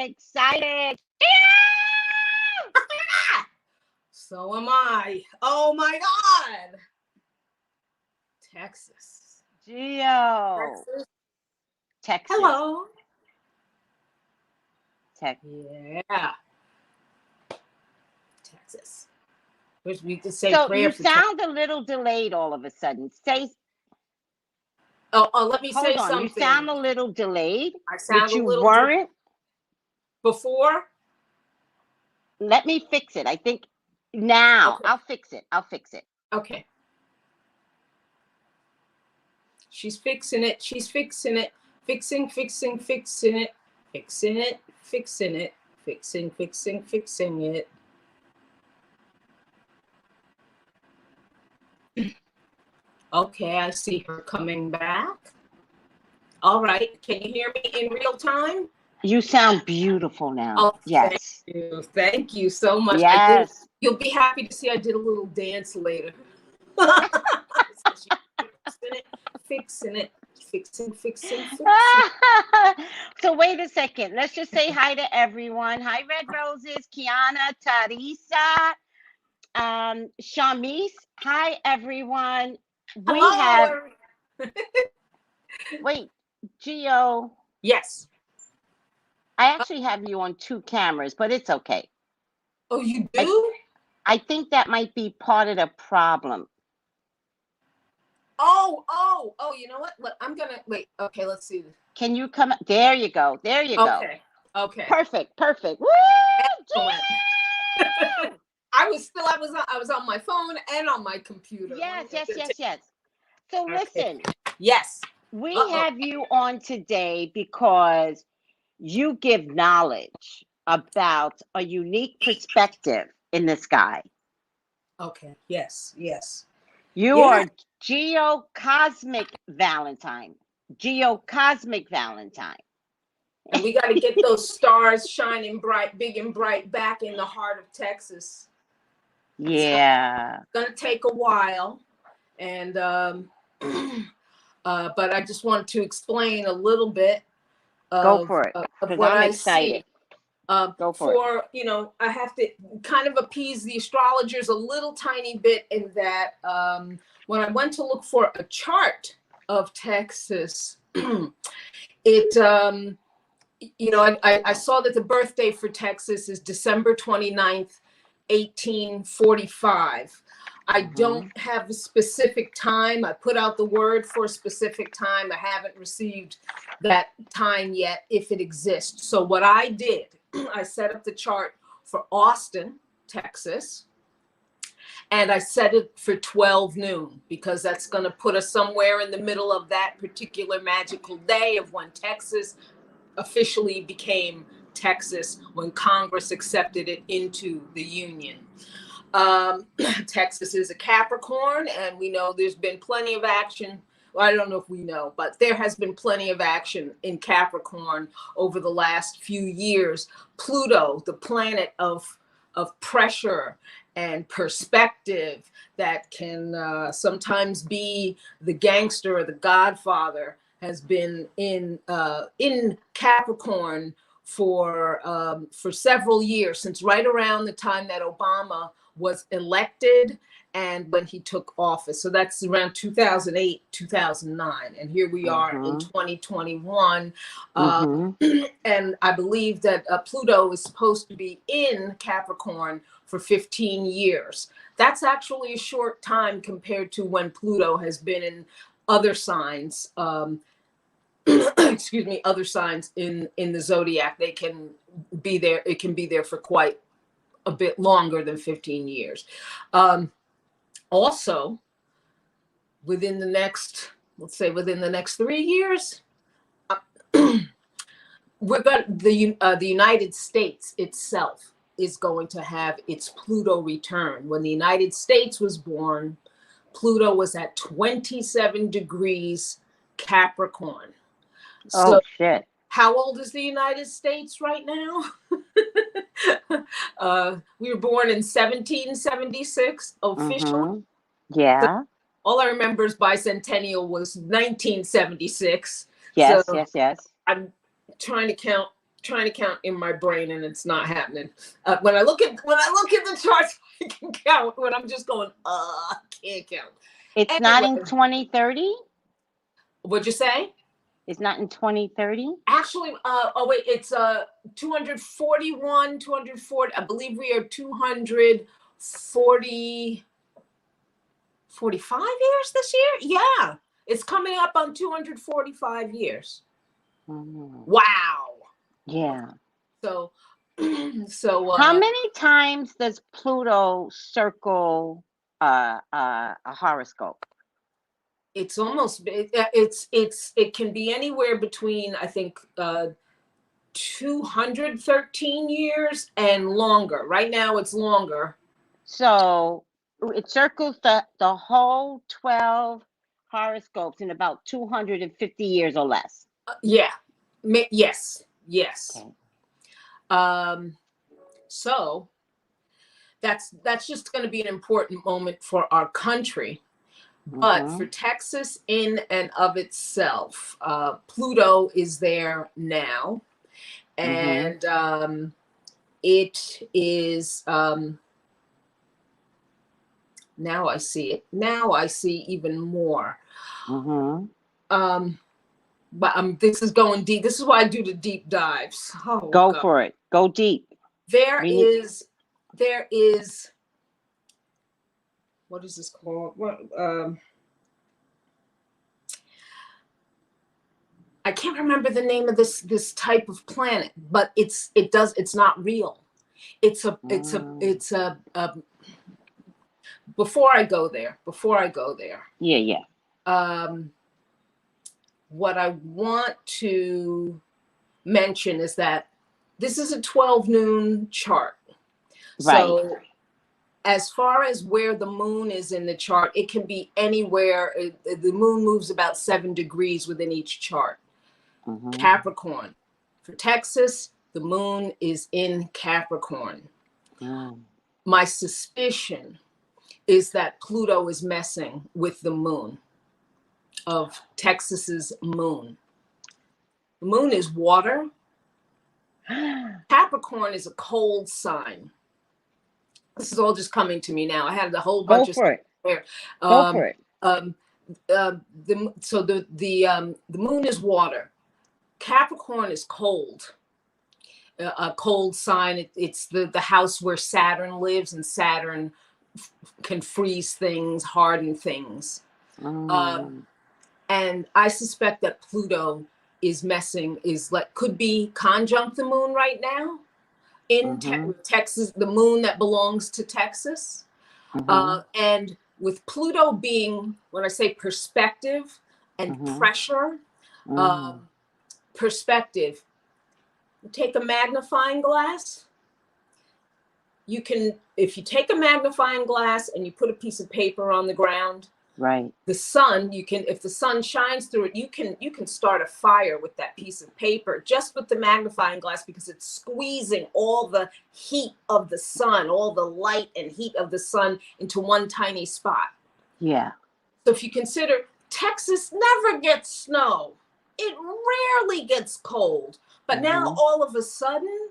excited. So am I. Oh my God. Texas. Geo. Texas. Hello. Texas. Yeah. Texas. Which we could say So prayer you for sound a little delayed all of a sudden. Say. Oh, let me Hold say on. something. You sound a little delayed. I sound which you a little weren't. Before? Let me fix it. I think now. Okay. I'll fix it. I'll fix it. Okay. She's fixing it. She's fixing it. Fixing it. Fixing it. Fixing it. Fixing, fixing it. Okay, I see her coming back. All right. Can you hear me in real time? You sound beautiful now. Oh, yes. Thank you. Thank you so much. Yes. You'll be happy to see I did a little dance later. Fixing it. Fixing. So wait a second. Let's just say hi to everyone. Hi, Red Roses, Kiana, Teresa, Shamise. Hi, everyone. Hello. Wait, Geo. Yes. I actually have you on 2 cameras, but it's okay. Oh, you do? I think that might be part of the problem. Oh, you know what? I'm going to wait. Okay, let's see. Can you come? There you go. There you go. Okay. Perfect. Woo! Excellent. I was on my phone and on my computer. Yes. So listen. Yes. We have you on today because you give knowledge about a unique perspective in the sky. Okay. Yes. You are GeoCosmicValentine. GeoCosmicValentine. And we got to get those stars shining bright, big and bright back in the heart of Texas. Yeah. It's going to take a while. And, but I just wanted to explain a little bit Go for it. Of what I'm I excited. see. Go for it. You know, I have to kind of appease the astrologers a little tiny bit in that when I went to look for a chart of Texas, it, you know, I saw that the birthday for Texas is December 29th, 1845. I don't have a specific time. I put out the word for a specific time. I haven't received that time yet, if it exists. So what I did, I set up the chart for Austin, Texas, and I set it for 12 noon because that's going to put us somewhere in the middle of that particular magical day of when Texas officially became Texas, when Congress accepted it into the Union. Texas is a Capricorn, and we know there's been plenty of action. Well, I don't know if we know, but there has been plenty of action in Capricorn over the last few years. Pluto, the planet of pressure and perspective that can sometimes be the gangster or the godfather, has been in Capricorn for several years, since right around the time that Obama was elected and when he took office. So that's around 2008, 2009. And here we are in 2021. And I believe that Pluto is supposed to be in Capricorn for 15 years. That's actually a short time compared to when Pluto has been in other signs. Excuse me, other signs in the zodiac. They can be there. It can be there for quite a bit longer than 15 years. Also, within the next, let's say within the next 3 years, we're going the United States itself is going to have its Pluto return. When the United States was born, Pluto was at 27 degrees Capricorn. So, oh shit. How old is the United States right now? We were born in 1776 officially. Yeah. So all I remember is bicentennial was 1976. Yes, so yes. I'm trying to count trying to count in my brain, and it's not happening. When I look at the charts, I can count. When I'm just going, I can't count. It's not in 2030. What'd you say? It's not in 2030. Actually, oh wait, it's 241, 240. I believe we are 240, 45 years this year. Yeah, it's coming up on 245 years. Wow. Yeah. So, how many times does Pluto circle a horoscope? It's almost it can be anywhere between, I think, 213 years and longer. Right now, it's longer. So it circles the whole 12 horoscopes in about 250 years or less. Yeah. Yes. Okay. So that's just going to be an important moment for our country. But for Texas in and of itself, Pluto is there now. And it is, now I see it. Now I see even more. But this is going deep. This is why I do the deep dives. Oh, go for it. Go deep. There is, what is this called? What, I can't remember the name of this type of planet, but it's not real. It's a before I go there. Yeah. What I want to mention is that this is a 12 noon chart. Right. So as far as where the moon is in the chart, it can be anywhere. The moon moves about 7 degrees within each chart. Capricorn. For Texas, the moon is in Capricorn. My suspicion is that Pluto is messing with the moon of Texas's moon. The moon is water. Capricorn is a cold sign. This is all just coming to me now. I had a whole bunch of stuff there. Go for it. The moon is water. Capricorn is cold. A cold sign. It's the house where Saturn lives, and Saturn can freeze things, harden things. And I suspect that Pluto is could be conjunct the moon right now in Texas, the moon that belongs to Texas. And with Pluto being, when I say perspective and pressure, perspective, take a magnifying glass. You can, if you take a magnifying glass and you put a piece of paper on the ground, right, the sun, if the sun shines through it, you can start a fire with that piece of paper just with the magnifying glass, because it's squeezing all the heat of the sun, all the light and heat of the sun into one tiny spot. Yeah. So if you consider, Texas never gets snow. It rarely gets cold. But now all of a sudden,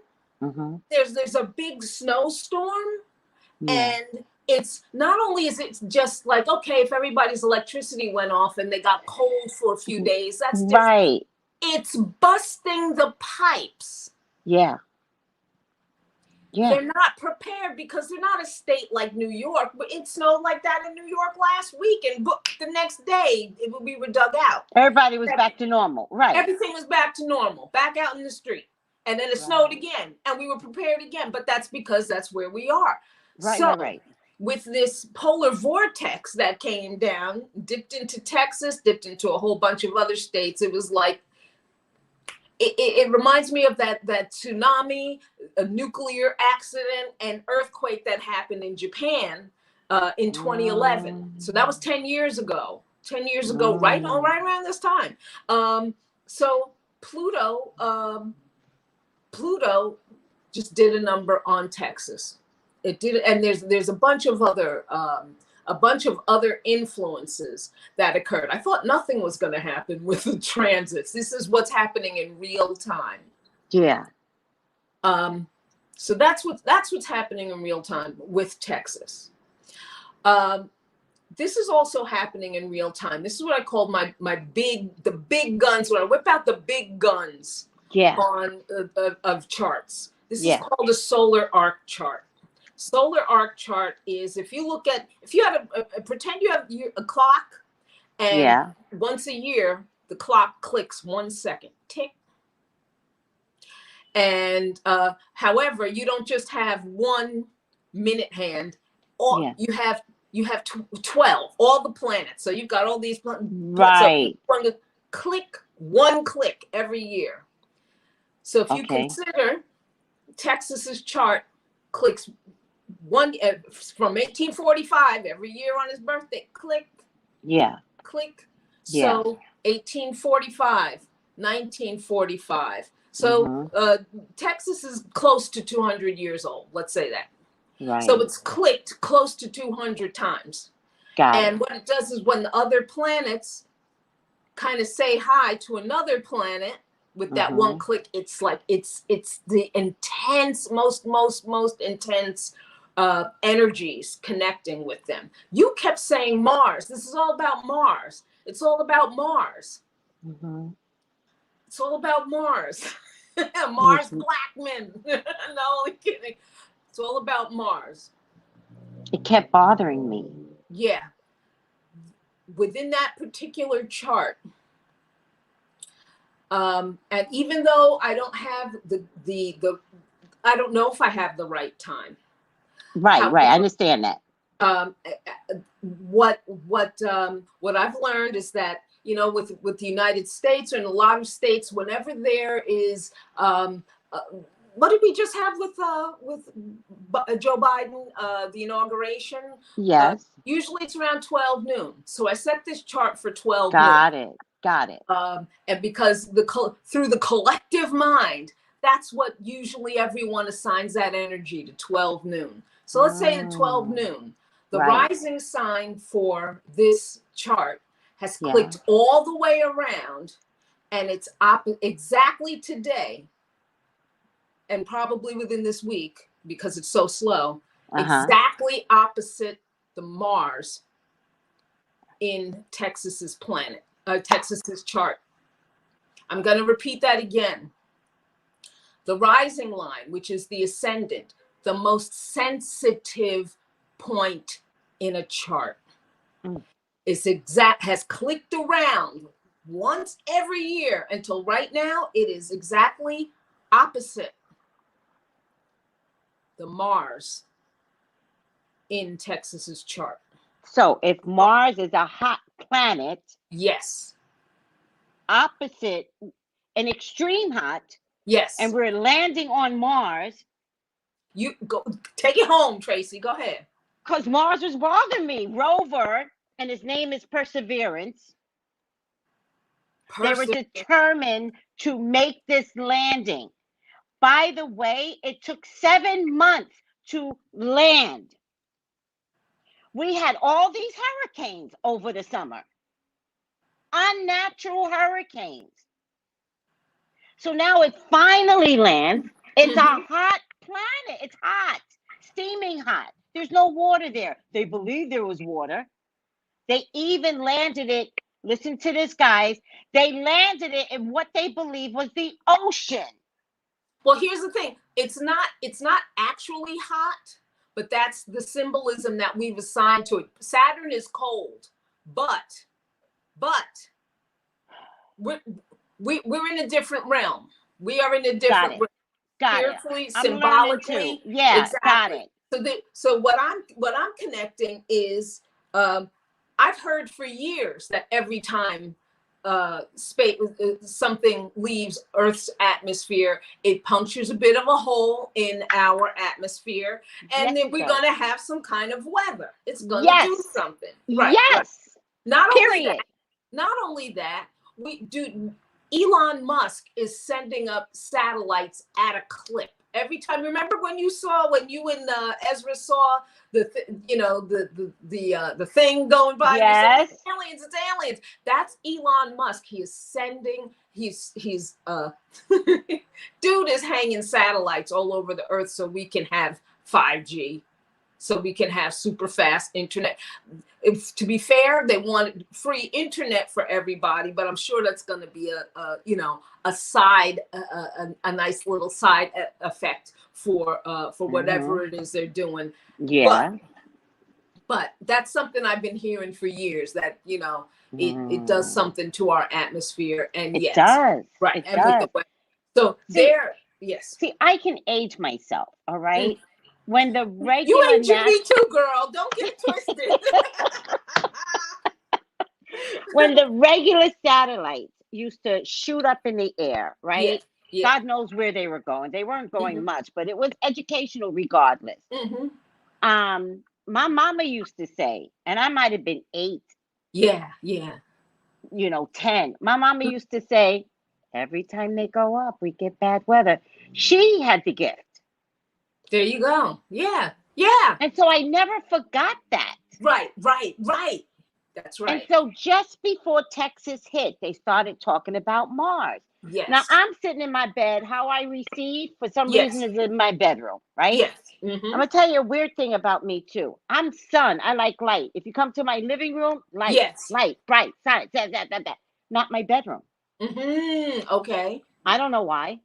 there's a big snowstorm. And it's not only is it just like, okay, if everybody's electricity went off and they got cold for a few days, that's different. Right. It's busting the pipes. Yeah. They're not prepared because they're not a state like New York, but it snowed like that in New York last week, and the next day we were dug out. Everybody was back to normal. Right. Everything was back to normal, back out in the street. And then it snowed again, and we were prepared again, but that's because that's where we are. Right. With this polar vortex that came down, dipped into Texas, dipped into a whole bunch of other states, it was like, it reminds me of that tsunami, a nuclear accident, and earthquake that happened in Japan in 2011. So that was 10 years ago. 10 years ago, right around this time. So Pluto just did a number on Texas. It did, and there's a bunch of other influences that occurred. I thought nothing was going to happen with the transits. This is what's happening in real time. Yeah. So that's what's happening in real time with Texas. This is also happening in real time. This is what I call the big guns. When I whip out the big guns on of charts. This is called a solar arc chart. Solar arc chart is if you had pretend you have a clock, and once a year the clock clicks 1 second, tick. And however, you don't just have 1 minute hand, or you have 12, all the planets. So you've got all these planets. Right. So one click every year. So if you consider Texas's chart clicks from 1845 every year on his birthday, click. Yeah. Click. So 1845, 1945. So Texas is close to 200 years old. Let's say that. Right. So it's clicked close to 200 times. And what it does is when the other planets kind of say hi to another planet with that one click, it's like it's the intense, most intense energies connecting with them. You kept saying Mars. This is all about Mars. It's all about Mars. It's all about Mars. Mars Blackman. No, only kidding. It's all about Mars. It kept bothering me. Yeah. Within that particular chart, and even though I don't have I don't know if I have the right time. Right, however, I understand that. What I've learned is that, you know, with the United States and a lot of states, whenever there is what did we just have with Joe Biden, the inauguration? Yes. Usually it's around 12 noon. So I set this chart for 12 noon. Got it. And because through the collective mind, that's what usually everyone assigns that energy to 12 noon. So let's say at 12 noon, the rising sign for this chart has clicked all the way around, and it's exactly today, and probably within this week, because it's so slow, exactly opposite the Mars in Texas's planet, Texas's chart. I'm going to repeat that again. The rising line, which is the ascendant, the most sensitive point in a chart, has clicked around once every year until right now. It is exactly opposite the Mars in Texas's chart. So if Mars is a hot planet, yes, opposite an extreme hot, yes, and we're landing on Mars. You go take it home, Tracy. Go ahead. Because Mars was bothering me. Rover, and his name is Perseverance. They were determined to make this landing. By the way, it took 7 months to land. We had all these hurricanes over the summer. Unnatural hurricanes. So now it finally lands. It's a hot planet. It's hot. Steaming hot. There's no water there. They believe there was water. They even landed it. Listen to this, guys. They landed it in what they believe was the ocean. Well, here's the thing. It's not actually hot, but that's the symbolism that we've assigned to it. Saturn is cold, but we're in a different realm. We are in a different realm. Spiritually, symbolically. Yeah, exactly. Got it. So what I'm connecting is I've heard for years that every time something leaves Earth's atmosphere, it punctures a bit of a hole in our atmosphere, and then we're going to have some kind of weather. It's going to do something. Right. Yes. Right. Not only that, Elon Musk is sending up satellites at a clip. Every time, remember when you and Ezra saw the thing going by? Yes. It's aliens. That's Elon Musk. He is sending he's dude is hanging satellites all over the earth so we can have 5G, so we can have super fast internet. If, to be fair, they wanted free internet for everybody, but I'm sure that's going to be a side, a nice little side effect for whatever it is they're doing. Yeah. But that's something I've been hearing for years, that, it does something to our atmosphere. And It yes, does. right. It And does. So yes. See, I can age myself, all right? When the You regular ain't me too, girl. Don't get twisted. when the regular satellites used to shoot up in the air, right? Yeah. God knows where they were going. They weren't going much, but it was educational regardless. My mama used to say, and I might have been 8. Yeah. 10. My mama used to say, every time they go up, we get bad weather. She had the gift. There you go. Yeah. And so I never forgot that. Right. That's right. And so just before Texas hit, they started talking about Mars. Yes. Now I'm sitting in my bed. How I receive, for some reason, is in my bedroom, right? Yes. I'm gonna tell you a weird thing about me too. I'm sun. I like light. If you come to my living room, light, light, bright, sun, that. Not my bedroom. Okay. I don't know why.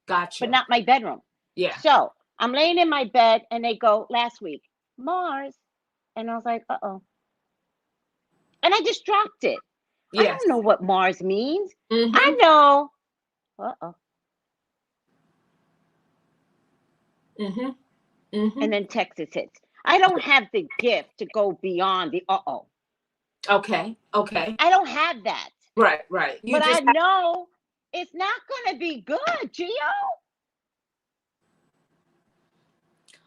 Gotcha. But not my bedroom. Yeah. So I'm laying in my bed and they go, last week, Mars. And I was like, uh-oh. And I just dropped it. I don't know what Mars means. I know. Uh-oh. And then Texas hits. I don't have the gift to go beyond the uh-oh. Okay. I don't have that. Right. But I know it's not going to be good, Geo.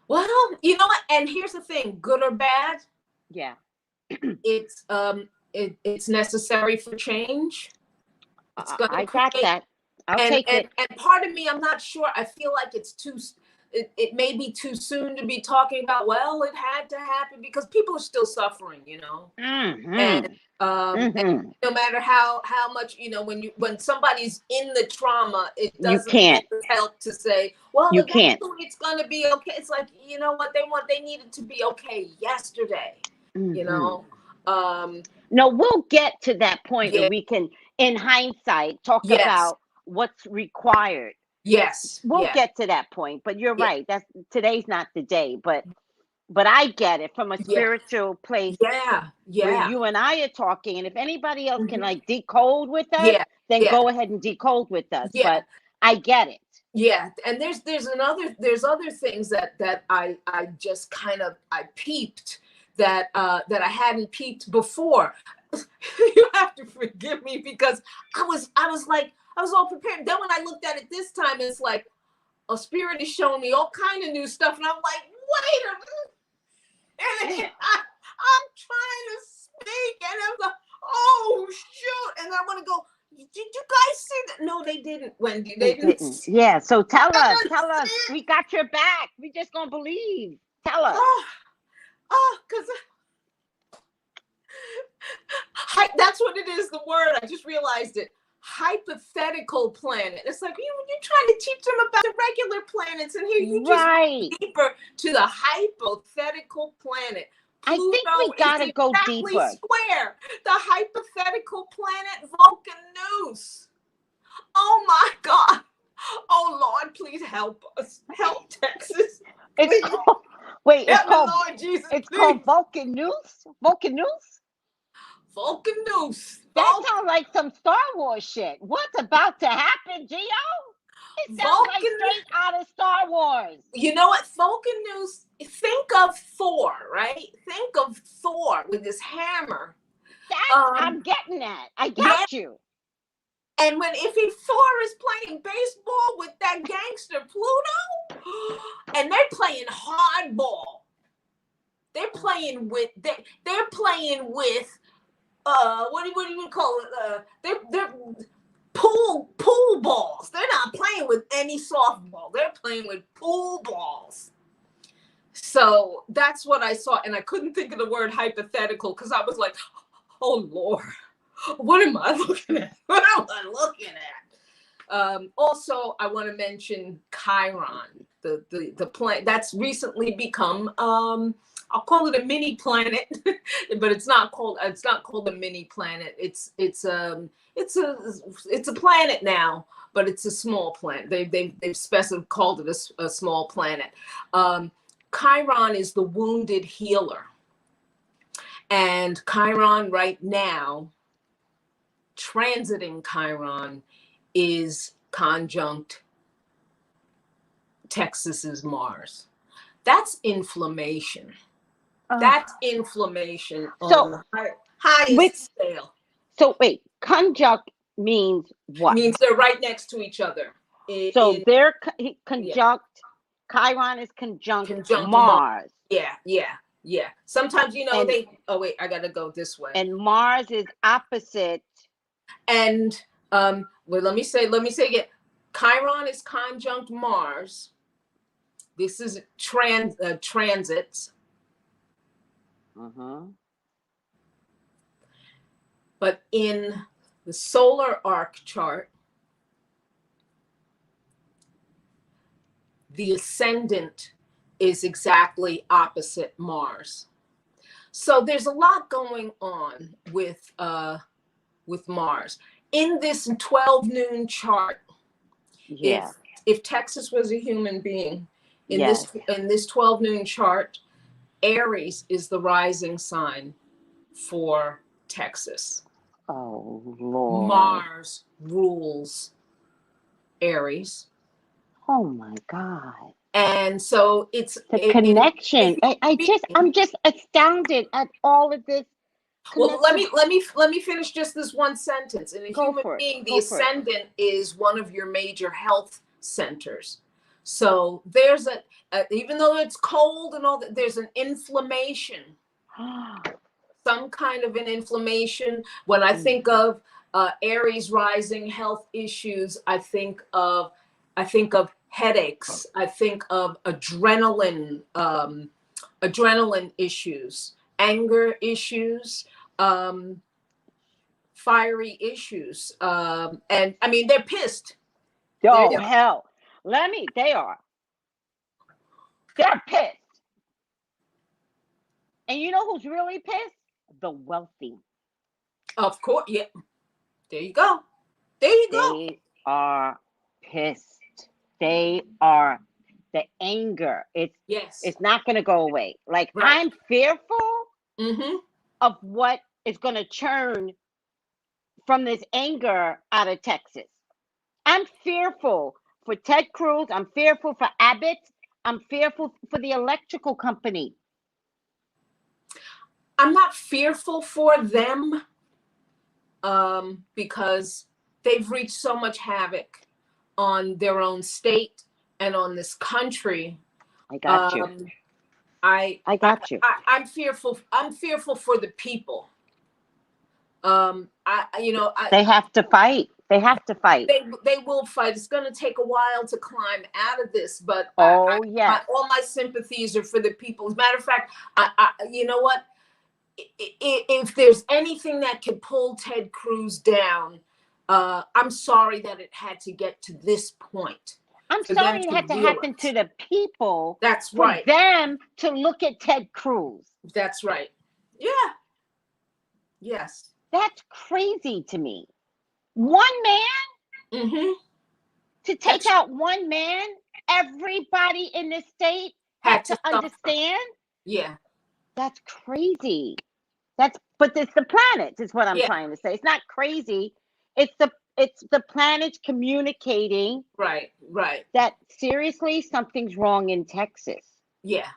Well, you know what? And here's the thing, good or bad. Yeah. It's necessary for change. I got that. I'll take it. And part of me, I'm not sure. I feel like it may be too soon to be talking about, well, it had to happen, because people are still suffering, And and no matter how much, when somebody's in the trauma, it doesn't help to say, well, eventually it's going to be okay. It's like, you know what they needed to be okay yesterday, No, we'll get to that point where we can, in hindsight, talk about what's required. Yes. We'll get to that point, but you're right. Today's not the day, but I get it from a spiritual place. Yeah. Where you and I are talking, and if anybody else can like decode with us, then go ahead and decode with us. But I get it. Yeah, and there's other things that I just kind of peeped that I hadn't peeped before. You have to forgive me, because I was all prepared. Then when I looked at it this time, it's like a spirit is showing me all kind of new stuff, and I'm like, wait a minute. And I'm trying to speak, and I'm like, oh shoot, and I want to go, did you guys see that? No, they didn't, Wendy. They didn't. Yeah, so tell us. We got your back. We just gonna believe. Tell us. Because that's what it is, the word. I just realized it. Hypothetical planet. It's like you're trying to teach them about the regular planets, and here you just went deeper to the hypothetical planet. Pluto, I think we gotta go deeper. Square. The hypothetical planet Vulcanus. Oh my God. Oh Lord, please help us. Help Texas. It's called, Lord Jesus, it's called Vulcanus? Vulcanus. That sounds like some Star Wars shit. What's about to happen, Geo? It sounds like straight out of Star Wars. You know what? Vulcanus, think of Thor, right? Think of Thor with his hammer. I'm getting that. I got you. And if Thor is playing baseball with that gangster Pluto, and they're playing hardball. They're playing with what do you call it? They're pool balls. They're not playing with any softball. They're playing with pool balls. So that's what I saw, and I couldn't think of the word hypothetical, because I was like, oh Lord, What am I looking at? What am I looking at? Also, I want to mention Chiron, the planet that's recently become, I'll call it a mini planet, but it's not called a mini planet. It's a planet now, but it's a small planet. They've called it a small planet. Chiron is the wounded healer, and Chiron right now, transiting Chiron, is conjunct Texas's Mars. That's inflammation. That's inflammation on the highest scale. So wait, conjunct means what? Means they're right next to each other. They're conjunct. Yeah. Chiron is conjunct Mars. Yeah. Sometimes, you know, oh wait, I gotta go this way. And Mars is opposite. And well, let me say again. Chiron is conjunct Mars. This is transits. But in the solar arc chart, the ascendant is exactly opposite Mars. So there's a lot going on with Mars. In this 12 noon chart, if Texas was a human being, in this 12 noon chart, Aries is the rising sign for Texas. Oh, Lord. Mars rules Aries. Oh my God. And so it's the connection. I'm just astounded at all of this. Well, let me finish just this one sentence. In a human being, the ascendant is one of your major health centers. So there's even though it's cold and all that, there's an inflammation. Some kind of an inflammation. When I think of Aries rising health issues, I think of headaches. I think of adrenaline issues, anger issues, fiery issues, and I mean they're pissed. Oh hell! They are. They're pissed. And you know who's really pissed? The wealthy. Of course, yeah. There you go. They are pissed. They are. The anger. It's not going to go away. Like I'm fearful of what is going to churn from this anger out of Texas. I'm fearful for Ted Cruz. I'm fearful for Abbott. I'm fearful for the electrical company. I'm not fearful for them because they've wreaked so much havoc on their own state and on this country. I got you. I got you. I'm fearful for the people. They have to fight. They have to fight. They will fight. It's going to take a while to climb out of this, but all my sympathies are for the people. As a matter of fact, you know what? If there's anything that could pull Ted Cruz down, I'm sorry that it had to get to this point. I'm sorry it had to happen to the people. That's right. For them to look at Ted Cruz. That's right. Yeah. Yes. That's crazy to me. One man? To take out one man? Everybody in the state had to understand? Yeah. That's crazy. But it's the planets is what I'm trying to say. It's not crazy. It's the planets communicating. Right. That seriously something's wrong in Texas. Yeah.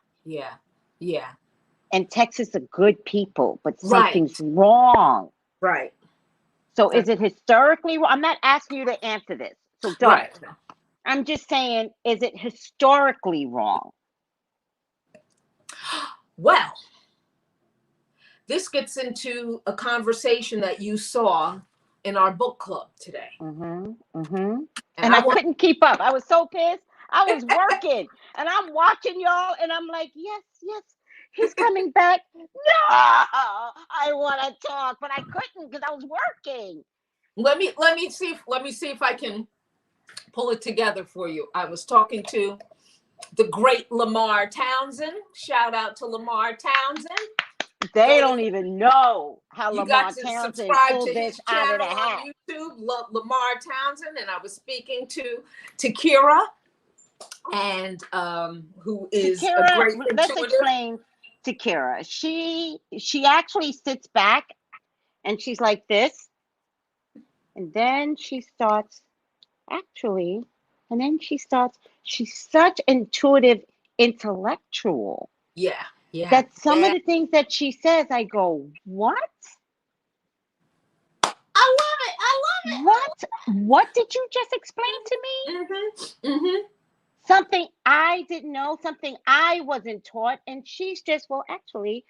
And Texas are good people, but something's wrong. Right. So is it historically wrong? I'm not asking you to answer this. So don't. Right. I'm just saying, is it historically wrong? Well, this gets into a conversation that you saw in our book club today. And I couldn't keep up. I was so pissed. I was working and I'm watching y'all and I'm like, yes. He's coming back. No, I want to talk, but I couldn't because I was working. Let me see if I can pull it together for you. I was talking to the great Lamar Townsend. Shout out to Lamar Townsend. They don't even know how You Lamar got to Townsend subscribe pulled to this his out of channel the hat. on YouTube, Lamar Townsend, and I was speaking to Kira, and who is Kira, a great let's intuitive. explain to Kira. She actually sits back and she's like this, and then she starts she's such intuitive intellectual. Yeah. That some of the things that she says, I go, what? I love it. What did you just explain to me? Something I didn't know, something I wasn't taught, and she's just, well, actually,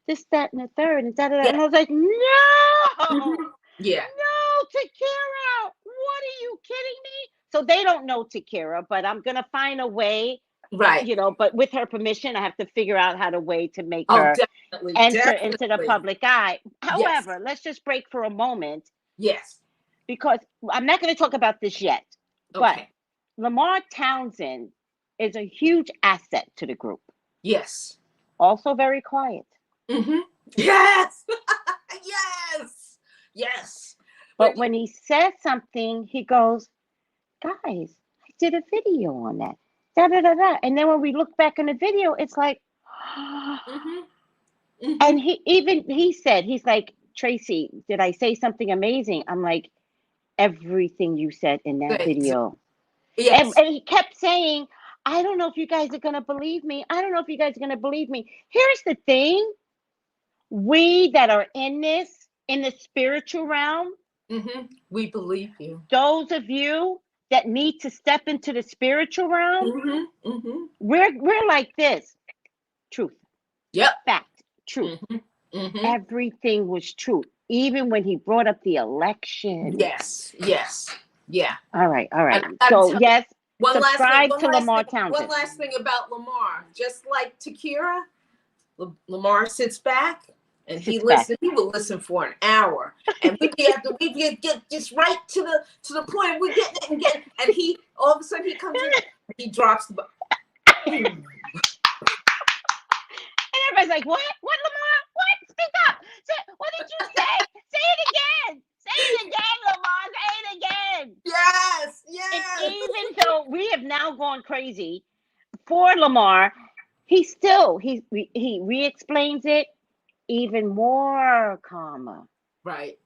this, that, and the third, and da da da. And I was like, no, Yeah. no, Takira, what are you kidding me? So they don't know Takira, but I'm gonna find a way. Right. You know, but with her permission, I have to figure out how to way to make her enter into the public eye. However, let's just break for a moment. Yes. Because I'm not going to talk about this yet. But Lamar Townsend is a huge asset to the group. Yes. Also very quiet. Yes. Yes. But when he says something, he goes, guys, I did a video on that. Da, da, da, da. And then when we look back in the video, it's like, and he said, he's like, Tracey, did I say something amazing? I'm like, everything you said in that video. Yes. And he kept saying, I don't know if you guys are going to believe me. I don't know if you guys are going to believe me. Here's the thing. We that are in the spiritual realm, we believe you. Those of you that need to step into the spiritual realm, we're like this. Truth. Yep. Fact. Truth. Everything was true. Even when he brought up the election. Yes. Yeah. All right. So yes, subscribe to Lamar Townsend. One last thing about Lamar. Just like Takira, Lamar sits back and he listens. He will listen for an hour, and we get just right to the point. We get it and he all of a sudden he comes in, and he drops the. And everybody's like, "What? What, Lamar? What? Speak up! What did you say? Say it again! Say it again, Lamar! Say it again!" Yes. And even though we have now gone crazy for Lamar, he re-explains it even more calmer. Right.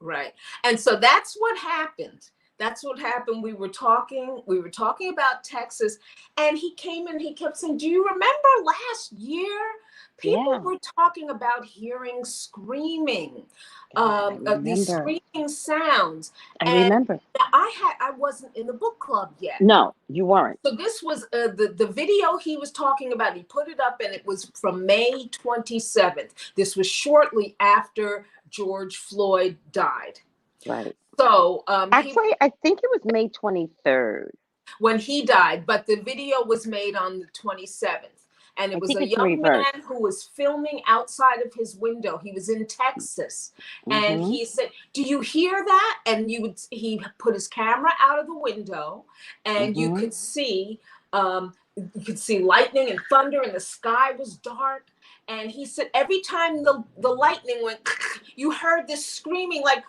And so that's what happened. We were talking about Texas, and he came in, he kept saying, do you remember last year? People were talking about hearing screaming, these screaming sounds. I remember. I wasn't in the book club yet. No, you weren't. So this was the video he was talking about. He put it up, and it was from May 27th. This was shortly after George Floyd died. Right. So actually, I think it was May 23rd when he died, but the video was made on the 27th. And it was a young man who was filming outside of his window. He was in Texas, and he said, "Do you hear that?" And he put his camera out of the window, and you could see lightning and thunder, and the sky was dark. And he said every time the lightning went, you heard this screaming like,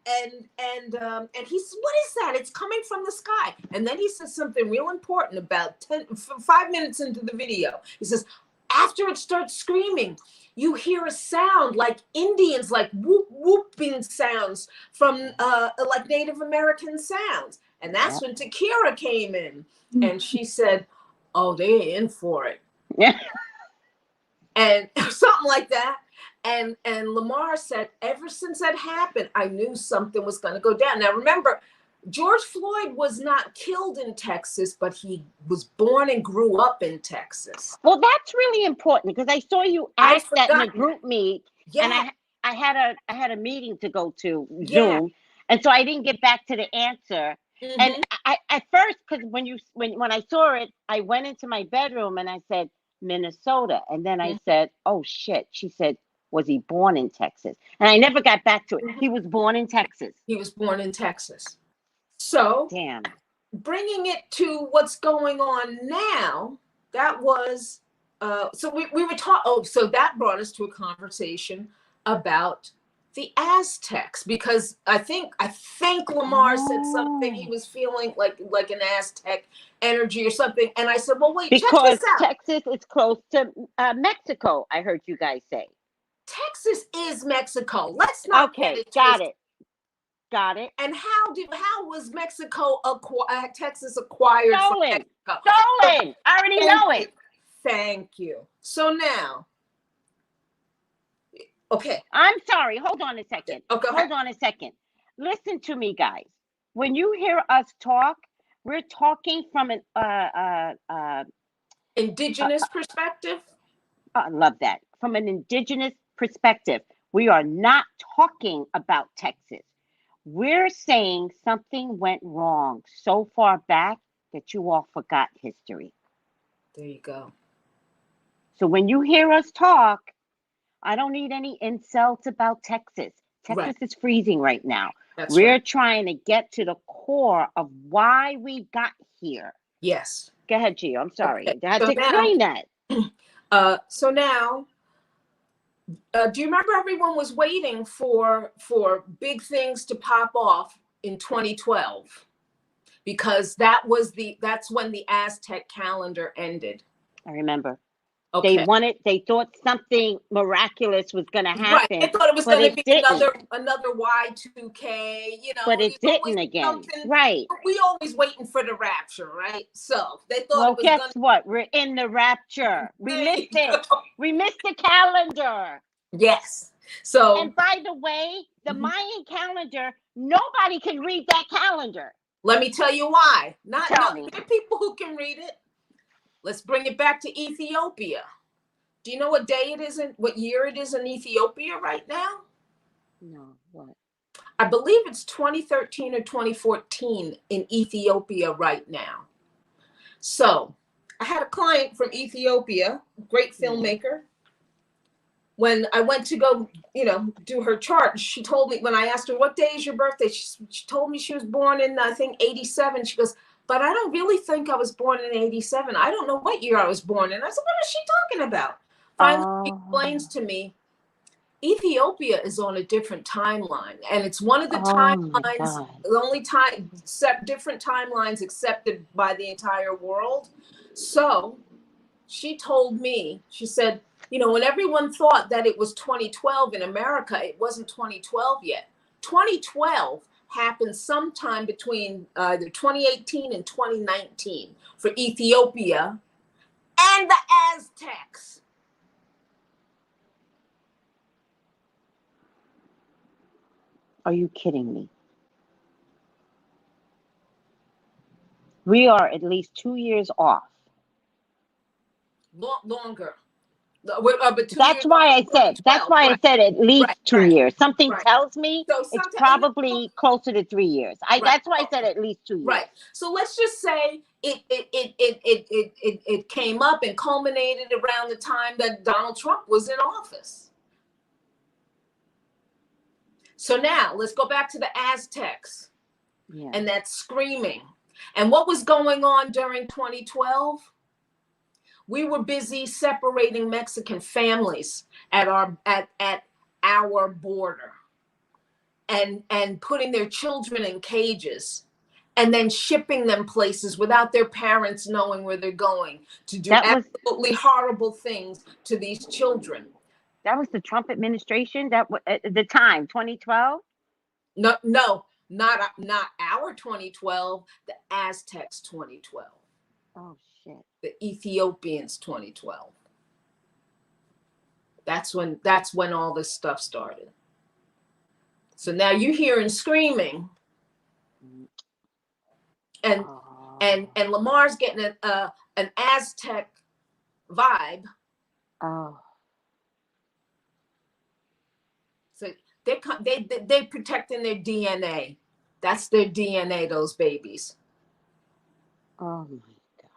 And he said, what is that? It's coming from the sky. And then he says something real important about 5 minutes into the video. He says, after it starts screaming, you hear a sound like Indians, like whooping sounds from like Native American sounds. And that's when Takira came in, and she said, oh, they're in for it. Yeah. And something like that. And Lamar said, ever since that happened, I knew something was going to go down. Now, remember, George Floyd was not killed in Texas, but he was born and grew up in Texas. Well, that's really important, because I saw you ask that in a group meet, and I had a meeting to go to, Zoom, and so I didn't get back to the answer. And I at first, because when I saw it, I went into my bedroom and I said Minnesota, and then I said, oh shit. She said, was he born in Texas? And I never got back to it. He was born in Texas. He was born in Texas. So damn. Bringing it to what's going on now, that was so we were taught. Oh, so that brought us to a conversation about the Aztecs, because I think Lamar said something. He was feeling like an Aztec energy or something, and I said, well, wait, because check this out. Texas is close to Mexico. I heard you guys say Texas is Mexico. Let's not okay. get it Got twisted. it. Got it. And how was Mexico Texas acquired from Stolen. Mexico? Stolen. I already know it. Thank you. So now, okay. I'm sorry. Hold on a second. Okay. Hold on a second. Listen to me, guys. When you hear us talk, we're talking from an indigenous perspective. I love that. From an indigenous perspective, we are not talking about Texas. We're saying something went wrong so far back that you all forgot history. There you go. So when you hear us talk, I don't need any insults about Texas. Texas is freezing right now. We're trying to get to the core of why we got here. Yes. Go ahead, Gio. I'm sorry. Okay. I had to explain that. So now, do you remember everyone was waiting for big things to pop off in 2012? Because that's when the Aztec calendar ended. I remember. Okay. They thought something miraculous was going to happen. Right. They thought it was going to be another Y2K, But it didn't again. Right. We always waiting for the rapture, right? So they thought well, guess what? We're in the rapture. We missed it. We missed the calendar. Yes. So. And by the way, the Mayan calendar, nobody can read that calendar. Let me tell you why. There are people who can read it. Let's bring it back to Ethiopia. Do you know what day it is what year it is in Ethiopia right now? No, what? I believe it's 2013 or 2014 in Ethiopia right now. So I had a client from Ethiopia, great filmmaker. When I went to go, do her chart, she told me, when I asked her, what day is your birthday? She told me she was born in, I think, 87. She goes, but I don't really think I was born in 87. I don't know what year I was born in. I said, what is she talking about? Finally, she explains to me, Ethiopia is on a different timeline. And it's one of the timelines, the only different timelines accepted by the entire world. So she told me, she said, when everyone thought that it was 2012 in America, it wasn't 2012 yet. 2012 happened sometime between either 2018 and 2019 for Ethiopia and the Aztecs. Are you kidding me? We are at least 2 years off. Longer. That's why I said at least 2 years. Something tells me it's probably closer to 3 years. That's why I said at least 2 years. Right. So let's just say it came up and culminated around the time that Donald Trump was in office. So now let's go back to the Aztecs and that screaming. And what was going on during 2012? We were busy separating Mexican families at our border and putting their children in cages and then shipping them places without their parents knowing where they're going to do absolutely horrible things to these children. That was the Trump administration at the time, 2012? No, not our 2012, the Aztecs 2012. Oh, shit. The Ethiopians 2012. That's when all this stuff started. So now you're hearing screaming, and Lamar's getting an Aztec vibe. Oh. So they're protecting their DNA. That's their DNA, those babies. Oh my God.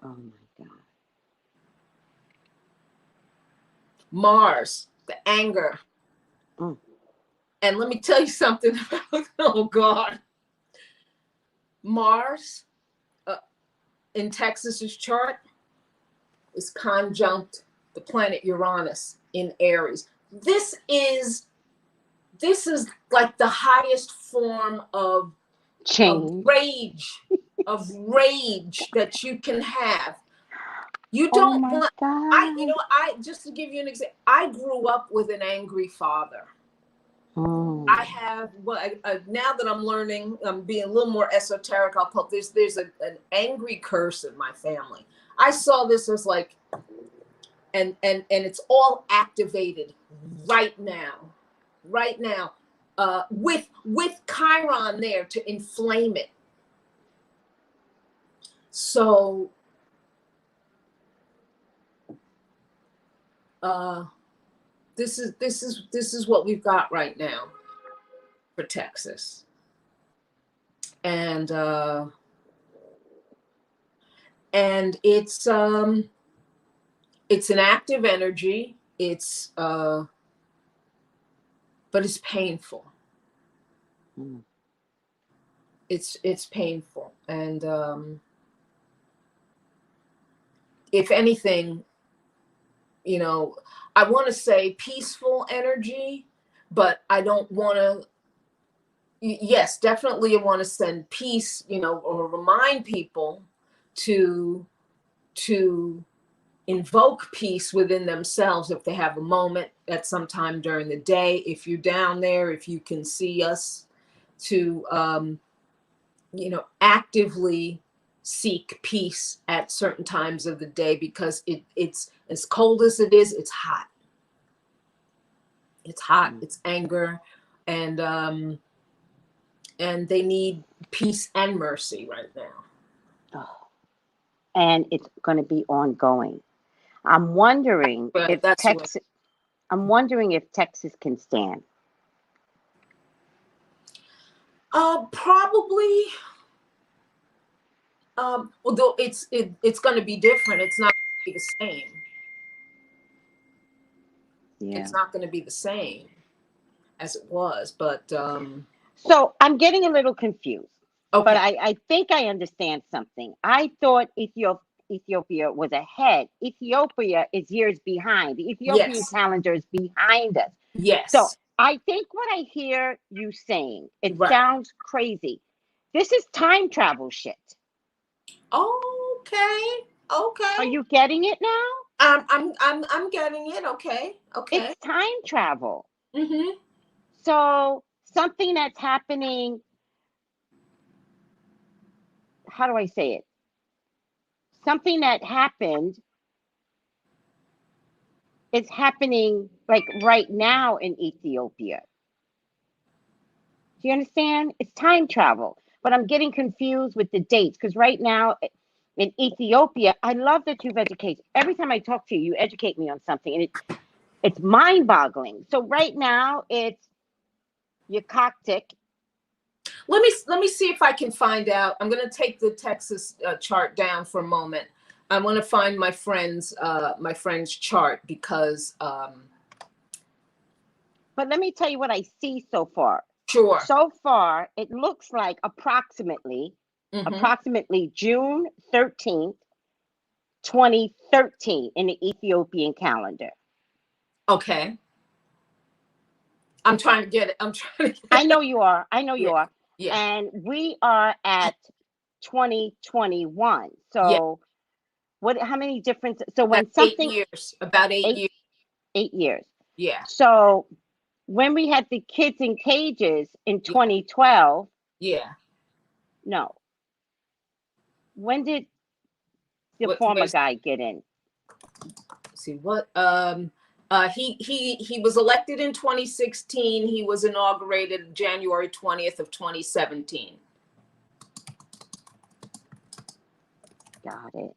Oh my God. Mars, the anger. Mm. And let me tell you something about, oh God. Mars in Texas's chart is conjunct the planet Uranus in Aries. This is like the highest form of Change. of rage that you can have. You Oh don't my want, God. I just to give you an example, I grew up with an angry father. I have, well, now that I'm learning, I'm being a little more esoteric. I'll put there's an angry curse in my family. I saw this as like, and it's all activated right now, with Chiron there to inflame it. So, this is what we've got right now for Texas, and it's an active energy. It's but it's painful. It's painful, and if anything, you know, I want to say peaceful energy, but I don't want to. Yes, definitely, I want to send peace, you know, or remind people to invoke peace within themselves if they have a moment at some time during the day. If you're down there, if you can see us, to you know, actively seek peace at certain times of the day, because it's as cold as it is, it's hot. It's hot. It's anger, and they need peace and mercy right now. Oh. And it's going to be ongoing. I'm wondering if Texas. I'm wondering if Texas can stand. Probably. Although it's going to be different. It's not going to be the same. Yeah. It's not going to be the same as it was, but so I'm getting a little confused. Okay. But I think I understand something. I thought Ethiopia was ahead. Ethiopia is years behind. The Ethiopian calendar is behind us. Yes. So I think what I hear you saying, it sounds crazy. This is time travel shit. Okay. Are you getting it now? I'm getting it. Okay. It's time travel. Mm-hmm. So something that's happening. How do I say it? Something that happened is happening like right now in Ethiopia. Do you understand? It's time travel, but I'm getting confused with the dates, because right now in Ethiopia, I love that you've educated. Every time I talk to you, you educate me on something, and it's mind-boggling. So right now it's Galactic. Let me see if I can find out. I'm going to take the Texas chart down for a moment. I want to find my friend's chart, because but let me tell you what I see so far. Sure. So far, it looks like approximately June 13th, 2013 in the Ethiopian calendar. Okay. I'm trying to get it. I know you are. You are. Yeah. And we are at 2021. So how many different, so when That's something 8 years, about 8 years. 8 years. Yeah. So when we had the kids in cages in 2012. Yeah. No. When did the former guy get in? See what he was elected in 2016. He was inaugurated January 20th of 2017. Got it.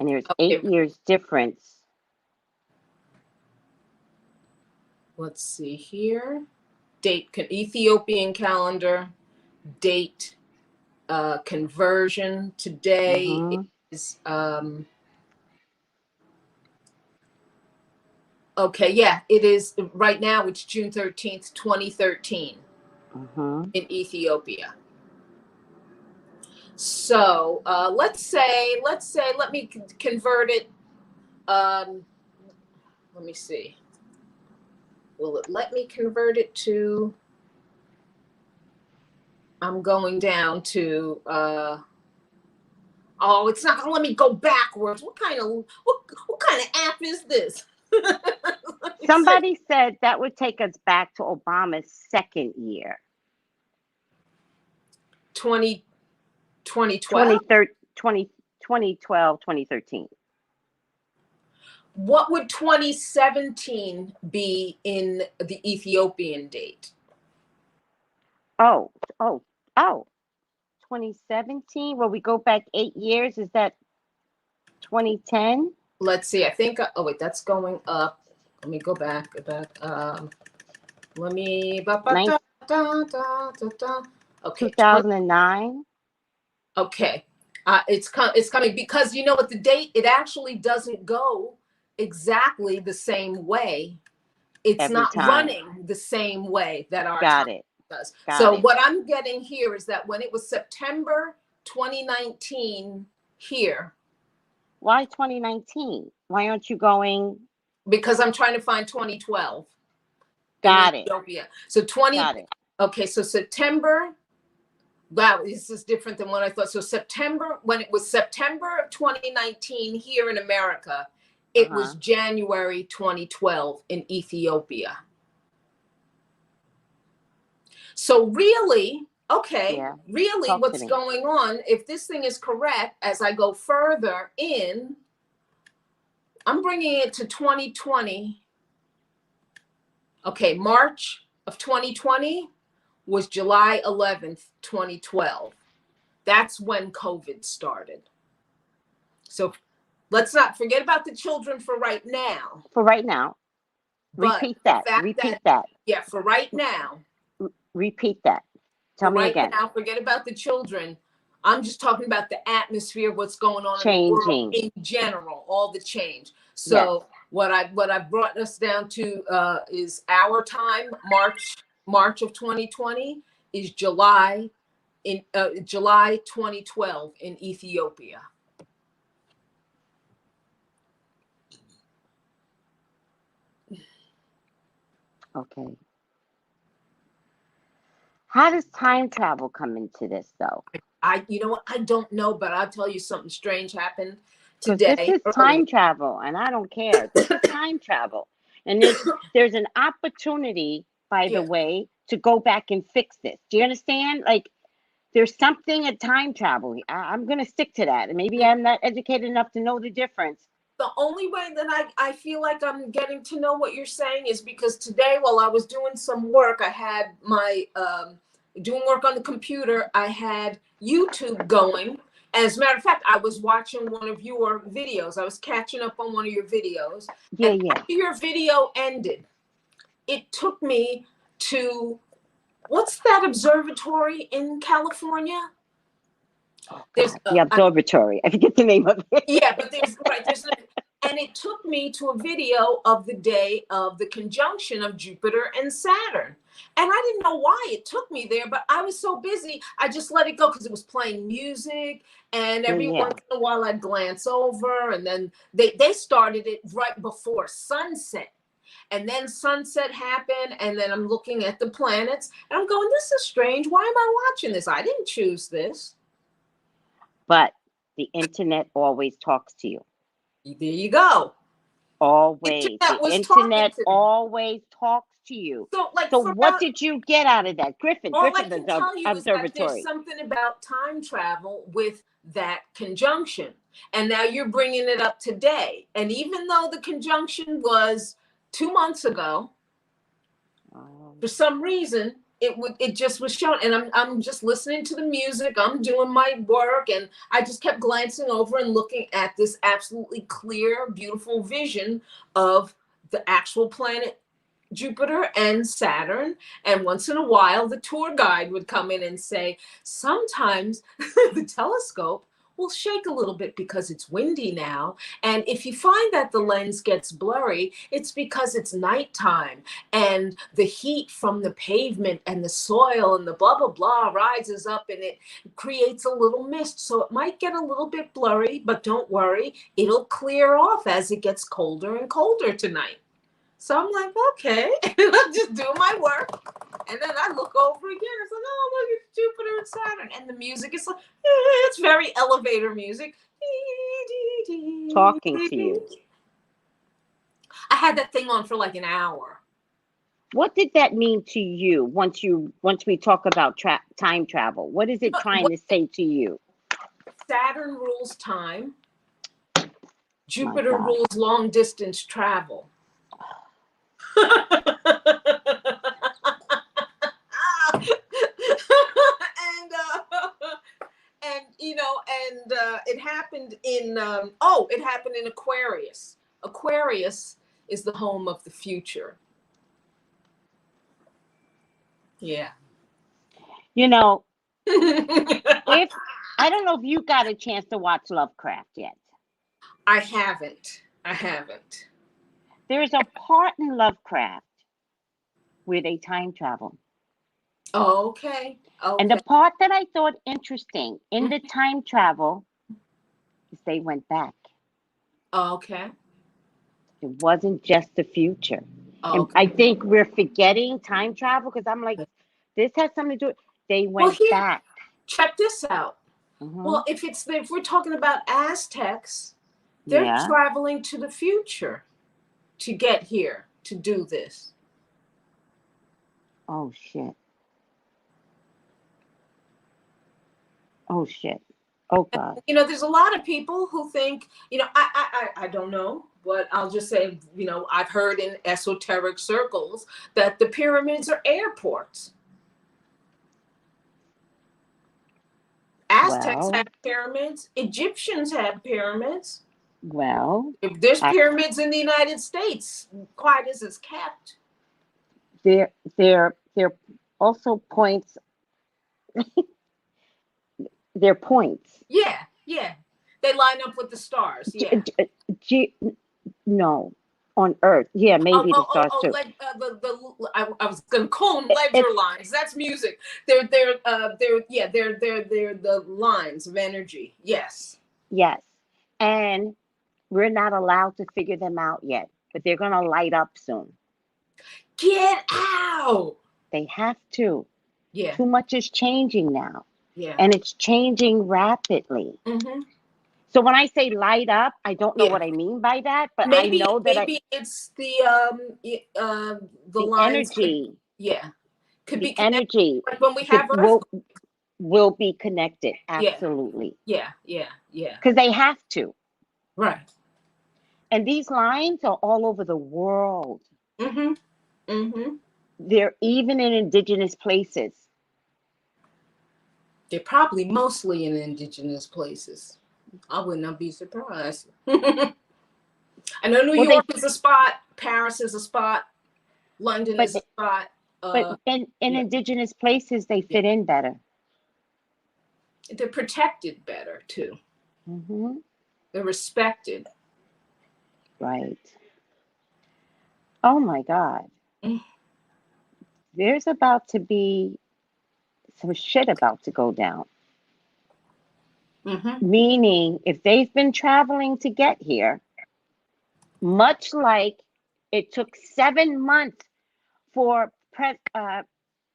And there's 8 years difference. Let's see here. Ethiopian calendar, date conversion. Today is, okay, yeah, it is. Right now, it's June 13th, 2013 in Ethiopia. So let's say, let me convert it. Let me see. Will it let me convert it to? I'm going down to. Oh, it's not gonna let me go backwards. What kind of app is this? Somebody said that would take us back to Obama's second year. 2012? 2012, 2013. What would 2017 be in the Ethiopian date? Oh, 2017? Well, we go back 8 years. Is that 2010? Let's see. I think, oh wait, that's going up. Let me go back. Let me, okay. 2009? Okay. It's coming because you know what, the date, it actually doesn't go exactly the same way. It's Every not time. running the same way that our Got time it. does. Got So it. what I'm getting here is that when it was September 2019 here. Why 2019? Why aren't you going? Because I'm trying to find 2012. Got it. Ethiopia. So Got it. Okay, so September. Wow, this is different than what I thought. So September, when it was September of 2019 here in America, it was January 2012 in Ethiopia. So really, okay, Yeah. really Talk what's to me. going on, if this thing is correct, as I go further in, I'm bringing it to 2020. Okay, March of 2020 was July 11th, 2012. That's when COVID started. So let's not forget about the children for right now. For right now. But Repeat that. Repeat that. Yeah, for right now. Repeat that. Tell me again. Now, forget about the children. I'm just talking about the atmosphere, what's going on Changing. in the world in general, all the change. So yes. what I've brought us down to is our time, March of 2020 is July 2012 in Ethiopia. Okay. How does time travel come into this, though? You know what? I don't know, but I'll tell you something strange happened today. This is time travel, and I don't care. This is time travel, and there's an opportunity, by the way, to go back and fix this. Do you understand? Like, there's something at time travel. I'm going to stick to that, and maybe I'm not educated enough to know the difference. The only way that I feel like I'm getting to know what you're saying is because today, while I was doing some work, I had my doing work on the computer, I had YouTube going. As a matter of fact, I was watching one of your videos. I was catching up on one of your videos. Yeah. After your video ended, it took me to, what's that observatory in California? There's the observatory. I forget the name of it. Yeah, but and it took me to a video of the day of the conjunction of Jupiter and Saturn. And I didn't know why it took me there, but I was so busy, I just let it go because it was playing music. And every once in a while I'd glance over, and then they started it right before sunset. And then sunset happened, and then I'm looking at the planets, and I'm going, this is strange. Why am I watching this? I didn't choose this. But the internet always talks to you. There you go. Always. The internet always talks to you. So what did you get out of that? Griffin Observatory. Is that there's something about time travel with that conjunction. And now you're bringing it up today. And even though the conjunction was 2 months ago, for some reason, it just was shown, and I'm just listening to the music, I'm doing my work, and I just kept glancing over and looking at this absolutely clear, beautiful vision of the actual planet Jupiter and Saturn. And once in a while, the tour guide would come in and say, sometimes the telescope will shake a little bit because it's windy now. And if you find that the lens gets blurry, it's because it's nighttime and the heat from the pavement and the soil and the blah, blah, blah rises up and it creates a little mist. So it might get a little bit blurry, but don't worry, it'll clear off as it gets colder and colder tonight. So I'm like, okay, and I'm just doing my work. And then I look over again. It's like, oh, look, it's Jupiter and Saturn. And the music is like, it's very elevator music. Talking to you. I had that thing on for like an hour. What did that mean to you once we talk about time travel? What is it trying to say to you? Saturn rules time. Jupiter rules long distance travel. And you know, and it happened in it happened in Aquarius. Aquarius is the home of the future. Yeah. You know, if I don't know if you got a chance to watch Lovecraft yet. I haven't. There's a part in Lovecraft where they time travel. Oh, okay. And the part that I thought interesting in the time travel is they went back. Okay. It wasn't just the future. Okay. And I think we're forgetting time travel because I'm like, this has something to do. They went back. Check this out. Well, if we're talking about Aztecs, they're traveling to the future to get here to do this. Oh shit. Oh shit. Oh God. You know, there's a lot of people who think, you know, I don't know, but I'll just say, you know, I've heard in esoteric circles that the pyramids are airports. Aztecs have pyramids. Egyptians have pyramids. Well, if there's pyramids in the United States, quiet as it's kept. They're also points. They're points. Yeah. They line up with the stars. Yeah. No, on Earth. Yeah, maybe the stars too. I was gonna call them ledger lines. That's music. They're the lines of energy. Yes. Yes, and we're not allowed to figure them out yet, but they're gonna light up soon. Get out. They have to. Yeah. Too much is changing now. Yeah. And it's changing rapidly. So when I say light up, I don't know what I mean by that, but maybe, I know that maybe it's the lines energy. Could be energy. like when we have Earth will be connected. Absolutely. Yeah. Because they have to. Right. And these lines are all over the world. They're even in indigenous places. They're probably mostly in indigenous places. I would not be surprised. I know New York is a spot, Paris is a spot, London is a spot. But in indigenous places, they fit in better. They're protected better too. They're respected. Right. Oh my God. There's about to be some shit about to go down. Meaning, if they've been traveling to get here, much like it took 7 months for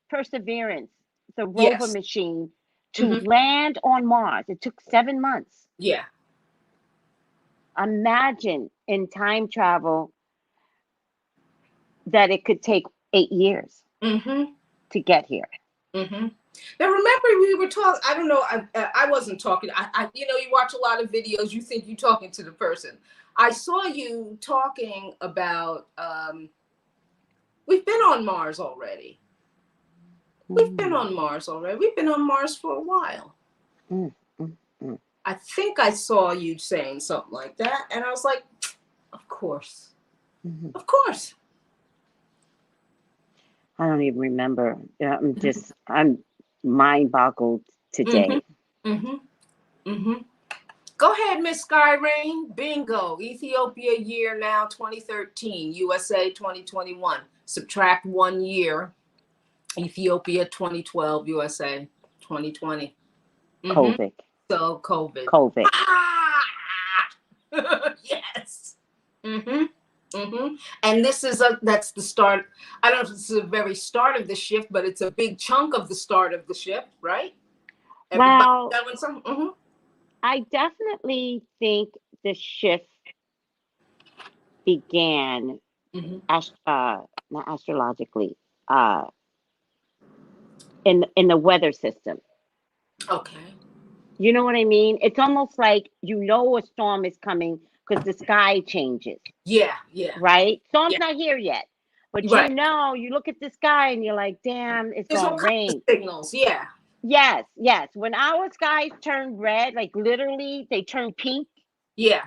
Perseverance, the rover machine, to land on Mars. It took 7 months. Yeah. Imagine in time travel that it could take 8 years to get here. Now, remember we were talking, I don't know, I wasn't talking, you know, you watch a lot of videos, you think you're talking to the person. I saw you talking about, we've been on Mars already. We've been on Mars already. We've been on Mars for a while. I think I saw you saying something like that. And I was like, of course. Of course. I don't even remember. I'm mind boggled today. Go ahead, Miss Skyrene. Bingo. Ethiopia year now 2013. USA 2021. Subtract 1 year. Ethiopia 2012. USA 2020. COVID. So COVID. COVID. Ah! Yes. And this is that's the start. I don't know if this is the very start of the shift, but it's a big chunk of the start of the shift, right? Well, I definitely think the shift began, not astrologically, in the weather system. Okay. You know what I mean? It's almost like a storm is coming because the sky changes. Yeah. Right? Storm's not here yet. But you look at the sky and you're like, damn, it's There's gonna all rain. kinds of signals, yeah. Yes. When our skies turn red, like literally they turn pink. Yeah.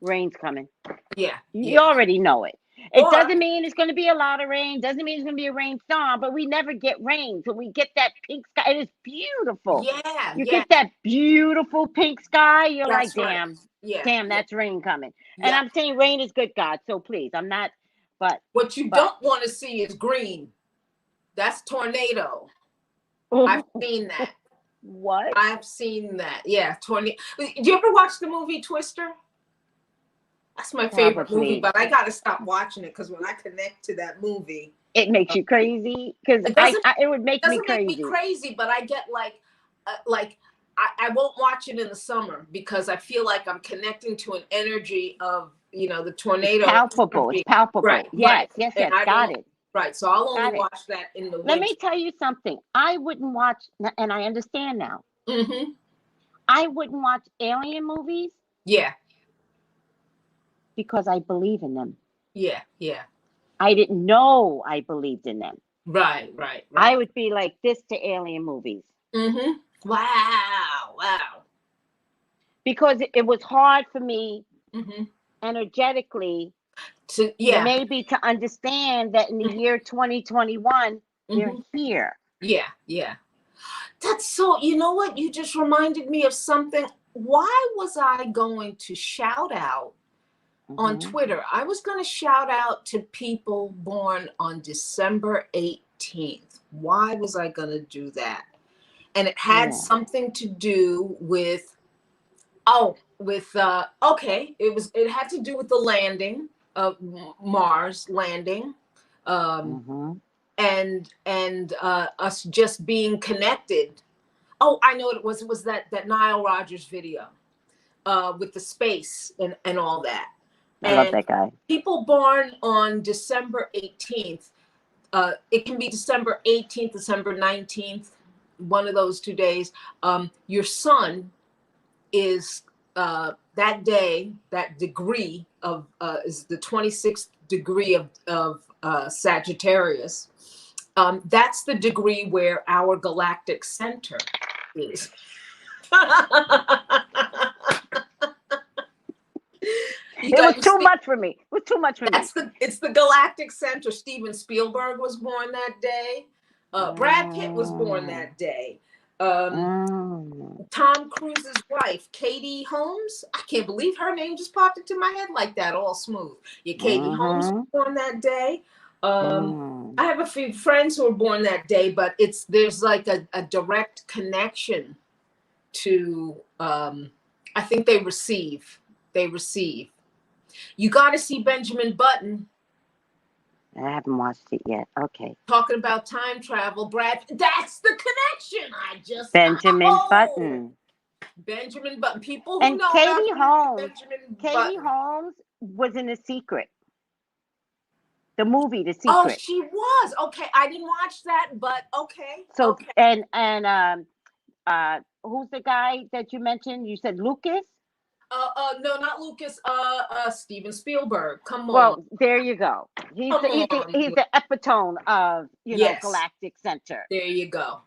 Rain's coming. Yeah. You already know it. It doesn't mean it's going to be a lot of rain. Doesn't mean it's going to be a rainstorm, but we never get rain. So we get that pink sky. It is beautiful. Yeah. You get that beautiful pink sky. You're That's like, right. damn, that's rain coming. And I'm saying rain is good, God. So please, I'm not, but. What you don't want to see is green. That's tornado. I've seen that. What? I've seen that. Yeah. Tornado. Did you ever watch the movie Twister? That's my favorite movie, but I got to stop watching it because when I connect to that movie, it makes you crazy. Because it would make me crazy. It doesn't make me crazy, but I get like I won't watch it in the summer because I feel like I'm connecting to an energy of the tornado. It's palpable. Right. Yes. Got it. Right. So I'll only watch that in the winter. Let me tell you something. I wouldn't watch, and I understand now. I wouldn't watch alien movies. Yeah. Because I believe in them. Yeah. I didn't know I believed in them. Right. I would be like this to alien movies. Wow. Because it was hard for me energetically maybe to understand that in the year 2021, they're here. Yeah. That's so, you know what? You just reminded me of something. Why was I going to shout out on Twitter? I was going to shout out to people born on December 18th. Why was I going to do that? And it had something to do with, it had to do with the landing of Mars landing, and us just being connected. Oh, I know what it was. It was that Nile Rodgers video with the space and all that. I love that guy. People born on December 18th, it can be December 18th, December 19th, one of those 2 days. Your sun is that day, that degree of is the 26th degree of Sagittarius. That's the degree where our galactic center is. It was too much for me. It's the galactic center. Steven Spielberg was born that day. Brad Pitt was born that day. Tom Cruise's wife, Katie Holmes. I can't believe her name just popped into my head like that, all smooth. Katie Holmes was born that day. I have a few friends who were born that day, but there's like a direct connection to, I think they receive. You got to see Benjamin Button. I haven't watched it yet. Okay. Talking about time travel, Brad. That's the connection. Benjamin Button. Benjamin Button. People who and know Katie about Holmes. Katie Holmes was in The Secret. The movie, The Secret. Oh, she was. Okay, I didn't watch that, but okay. So okay. and who's the guy that you mentioned? You said Lucas? No, not Lucas. Steven Spielberg. Come on. Well, there you go. He's the epitome of Galactic Center. There you go.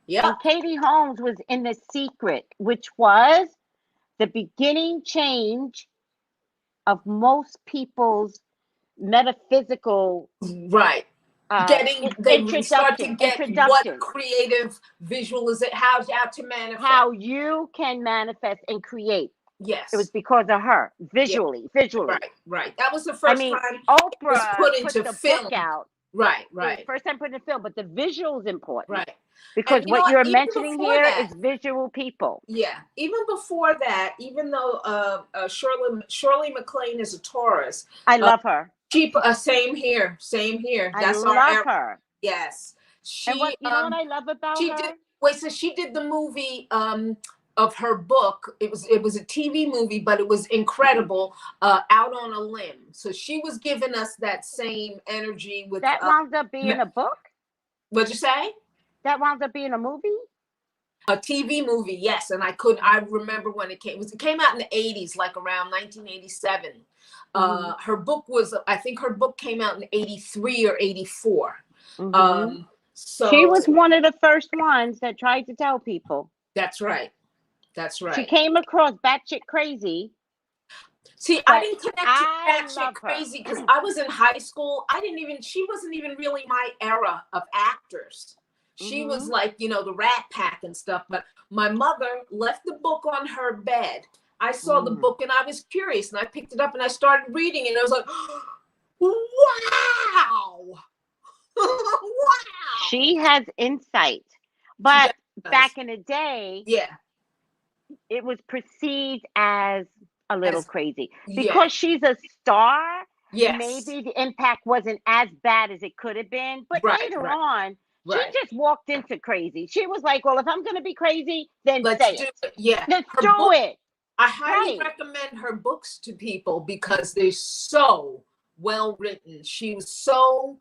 Yeah. And Katie Holmes was in The Secret, which was the beginning change of most people's metaphysical Right. They start to get what creative visualization, how to manifest. How you can manifest and create. Yes. It was because of her, visually. Right. That was the first time Oprah it was put into the film. book out. Right. First time put in film, but the visual is important. Right. Because what you're mentioning here is visual people. Yeah. Even before that, even though Shirley MacLaine is a Taurus. I love her. She same here. That's I love her. Yes. And what you know what I love about her? So she did the movie of her book. It was a TV movie, but it was incredible. Out on a Limb. So she was giving us that same energy with that wound up being a book. What'd you say? That wound up being a movie? A TV movie, yes. And I remember when it came. It came out in the 80s, like around 1987. Her book I think her book came out in 83 or 84. So she was one of the first ones that tried to tell people. That's right. She came across batshit crazy. See, I didn't connect to batshit crazy because I was in high school. She wasn't even really my era of actors. She was like, the Rat Pack and stuff. But my mother left the book on her bed. I saw the book and I was curious and I picked it up and I started reading and I was like, wow. Wow. She has insight. But back in the day, it was perceived as a little crazy. Because she's a star, maybe the impact wasn't as bad as it could have been. But later on, she just walked into crazy. She was like, well, if I'm going to be crazy, then let's say do it. Yeah. Let's do it. I highly recommend her books to people because they're so well written. She was so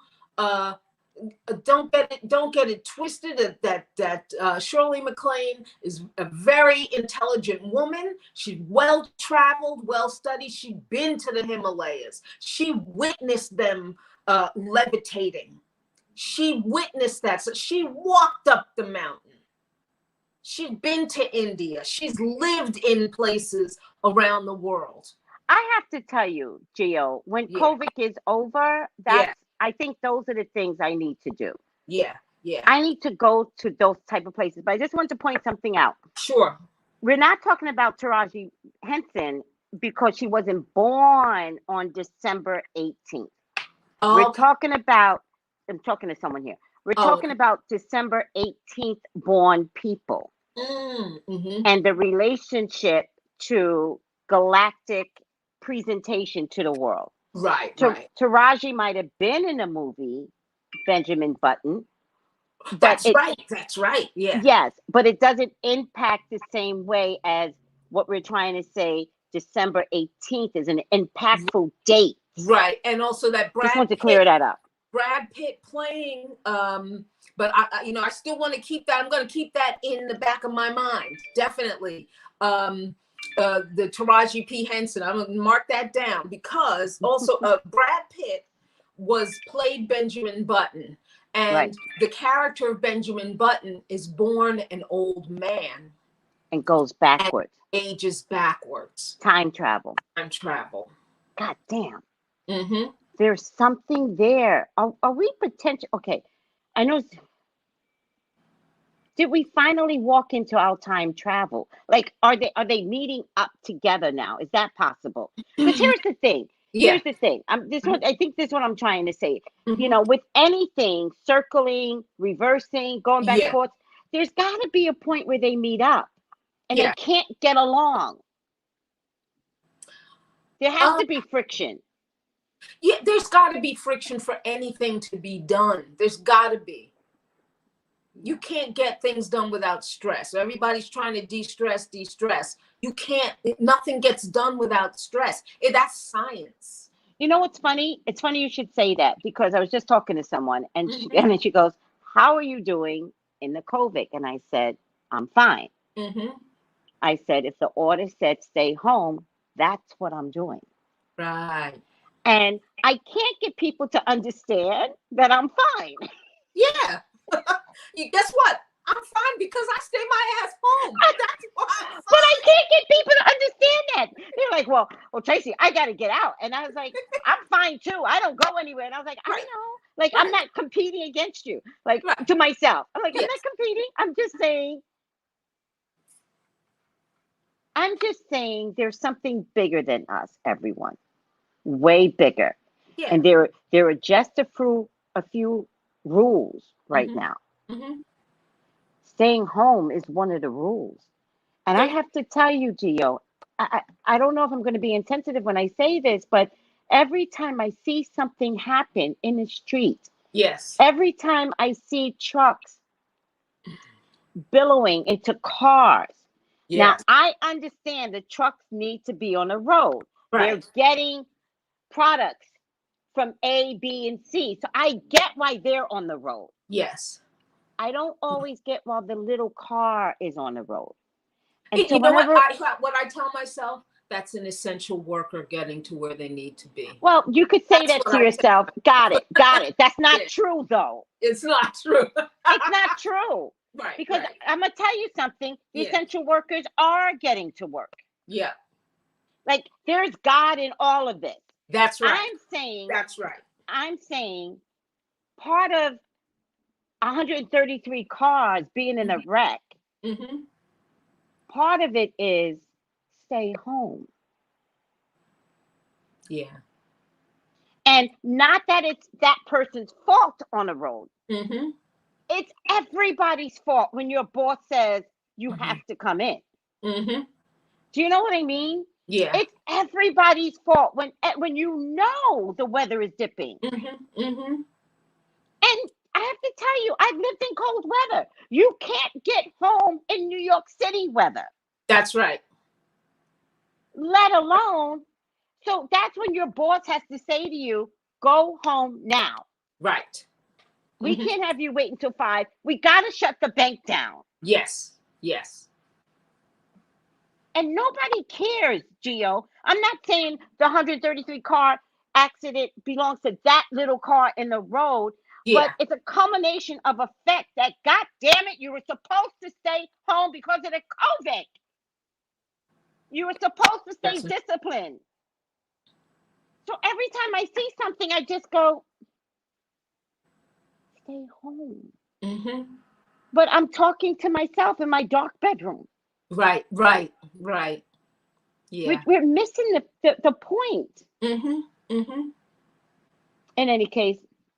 don't get it twisted that Shirley MacLaine is a very intelligent woman. She's well traveled, well studied. She'd been to the Himalayas. She witnessed them levitating. She witnessed that. So she walked up the mountain. She's been to India. She's lived in places around the world. I have to tell you, Geo, when COVID is over, I think those are the things I need to do. Yeah. I need to go to those type of places. But I just want to point something out. Sure. We're not talking about Taraji Henson because she wasn't born on December 18th. Oh. We're talking about, I'm talking to someone here. We're talking about December 18th born people. And the relationship to galactic presentation to the world. Right. Taraji might have been in a movie, Benjamin Button. That's right. Yeah. Yes, but it doesn't impact the same way as what we're trying to say. December 18th is an impactful date. Right, and also that just want to clear that up. Brad Pitt playing, but I still want to keep that. I'm going to keep that in the back of my mind, definitely. The Taraji P. Henson. I'm going to mark that down because also Brad Pitt played Benjamin Button, and the character of Benjamin Button is born an old man and goes backwards, and ages backwards. Time travel. God damn. There's something there. Are we potential? Okay, I know. Did we finally walk into our time travel? Like, are they meeting up together now? Is that possible? Because here's the thing. I think this is what I'm trying to say. With anything, circling, reversing, going back and forth, there's got to be a point where they meet up, and they can't get along. There has to be friction. Yeah, there's got to be friction for anything to be done. There's got to be. You can't get things done without stress. Everybody's trying to de-stress. You can't, nothing gets done without stress. That's science. You know what's funny? It's funny you should say that because I was just talking to someone and then she goes, how are you doing in the COVID? And I said, I'm fine. I said, if the order said stay home, that's what I'm doing. Right. And I can't get people to understand that I'm fine. Yeah. Guess what? I'm fine because I stay my ass home. That's why I'm fine. But I can't get people to understand that. They're like, well, Tracey, I got to get out. And I was like, I'm fine fine too. I don't go anywhere. And I was like, I Right. know. Like, Right. I'm not competing against you. Like, Right. to myself. I'm like, Yes. I'm not competing. I'm just saying there's something bigger than us, everyone. Way bigger. Yeah. And there are just a few rules right Mhm. now. Mhm. Staying home is one of the rules. And I have to tell you, Geo, I don't know if I'm going to be insensitive when I say this, but every time I see something happen in the street, Yes. every time I see trucks billowing into cars. Now, Yes. I understand the trucks need to be on the road. They're Right. getting products from A, B, and C. So I get why they're on the road. Yes. I don't always get why the little car is on the road. And You so know whenever, what I tell myself? That's an essential worker getting to where they need to be. well, you could say That's that what to I yourself. Got it. That's not Yeah. true, though. It's not true. It's not true. Right. Because right. I'm going to tell you something. The Yeah. essential workers are getting to work. Yeah. Like, there's God in all of this. That's right. That's right. I'm saying part of 133 cars being in a wreck, Mm-hmm. part of it is stay home. Yeah. And not that it's that person's fault on the road. Mm-hmm. It's everybody's fault when your boss says you Mhm. have to come in. Mm-hmm. Do you know what I mean? Yeah. It's everybody's fault when you know the weather is dipping. Mm-hmm. Mm-hmm. And I have to tell you, I've lived in cold weather. You can't get home in New York City weather, That's right. let alone. So that's when your boss has to say to you, go home now. Right. We can't have you wait until 5. We got to shut the bank down. Yes. Yes. And nobody cares, Geo. I'm not saying the 133 car accident belongs to that little car in the road, Yeah. but it's a culmination of effect that, God damn it, you were supposed to stay home because of the COVID. You were supposed to stay disciplined. So every time I see something, I just go, stay home. Mm-hmm. But I'm talking to myself in my dark bedroom. Right. Right. Right. Yeah. We're missing the point. Mm-hmm. Mm-hmm. In any case,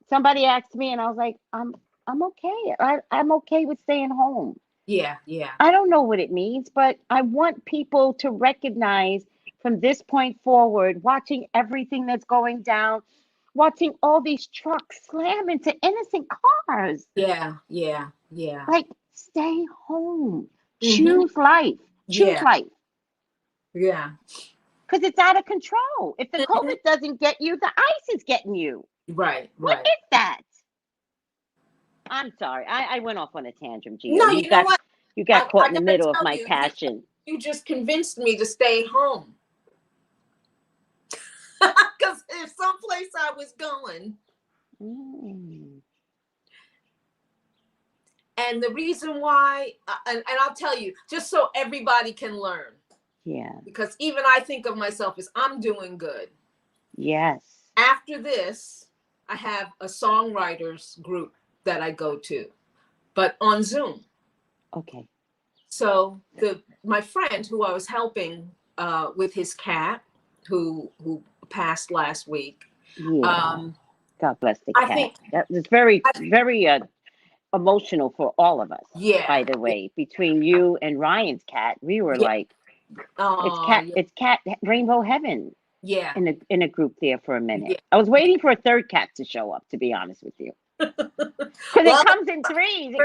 somebody asked me, and I was like, I'm okay. I'm okay with staying home. Yeah. Yeah. I don't know what it means, but I want people to recognize from this point forward, watching everything that's going down, watching all these trucks slam into innocent cars. Yeah. Yeah. Yeah. Like, stay home. Mm-hmm. Choose life. Choose Yeah. life. Yeah. Because it's out of control. If the COVID doesn't get you, the ice is getting you. Right. What Right. is that? I'm sorry. I went off on a tangent, Gio. No, you know what? You got caught in the gotta middle of tell my you, passion. You just convinced me to stay home. Because if someplace I was going, and the reason why, and I'll tell you, just so everybody can learn. Yeah. Because even I think of myself as I'm doing good. Yes. After this, I have a songwriters group that I go to, but on Zoom. Okay. So my friend who I was helping with his cat, who passed last week. Yeah. God bless the cat. I think that was very emotional for all of us. Yeah. By the way, between you and Ryan's cat, we were like, it's cat rainbow heaven. Yeah. In a group there for a minute. Yeah. I was waiting for a third cat to show up, to be honest with you. Because it comes in threes.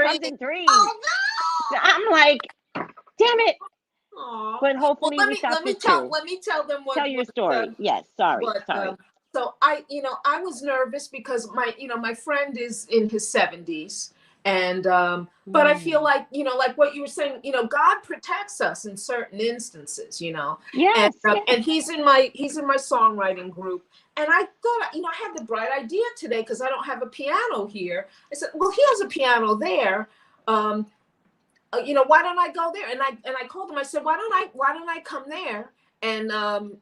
Oh, no! I'm like, damn it. Aww. But hopefully well, we let me tell them what. Tell your story. Yes, sorry. So I was nervous because my friend is in his 70s. And but I feel like like what you were saying, God protects us in certain instances, Yes, and he's in my songwriting group. And I thought, I had the bright idea today because I don't have a piano here. I said, well, he has a piano there. Why don't I go there? And I called him. I said, why don't I come there And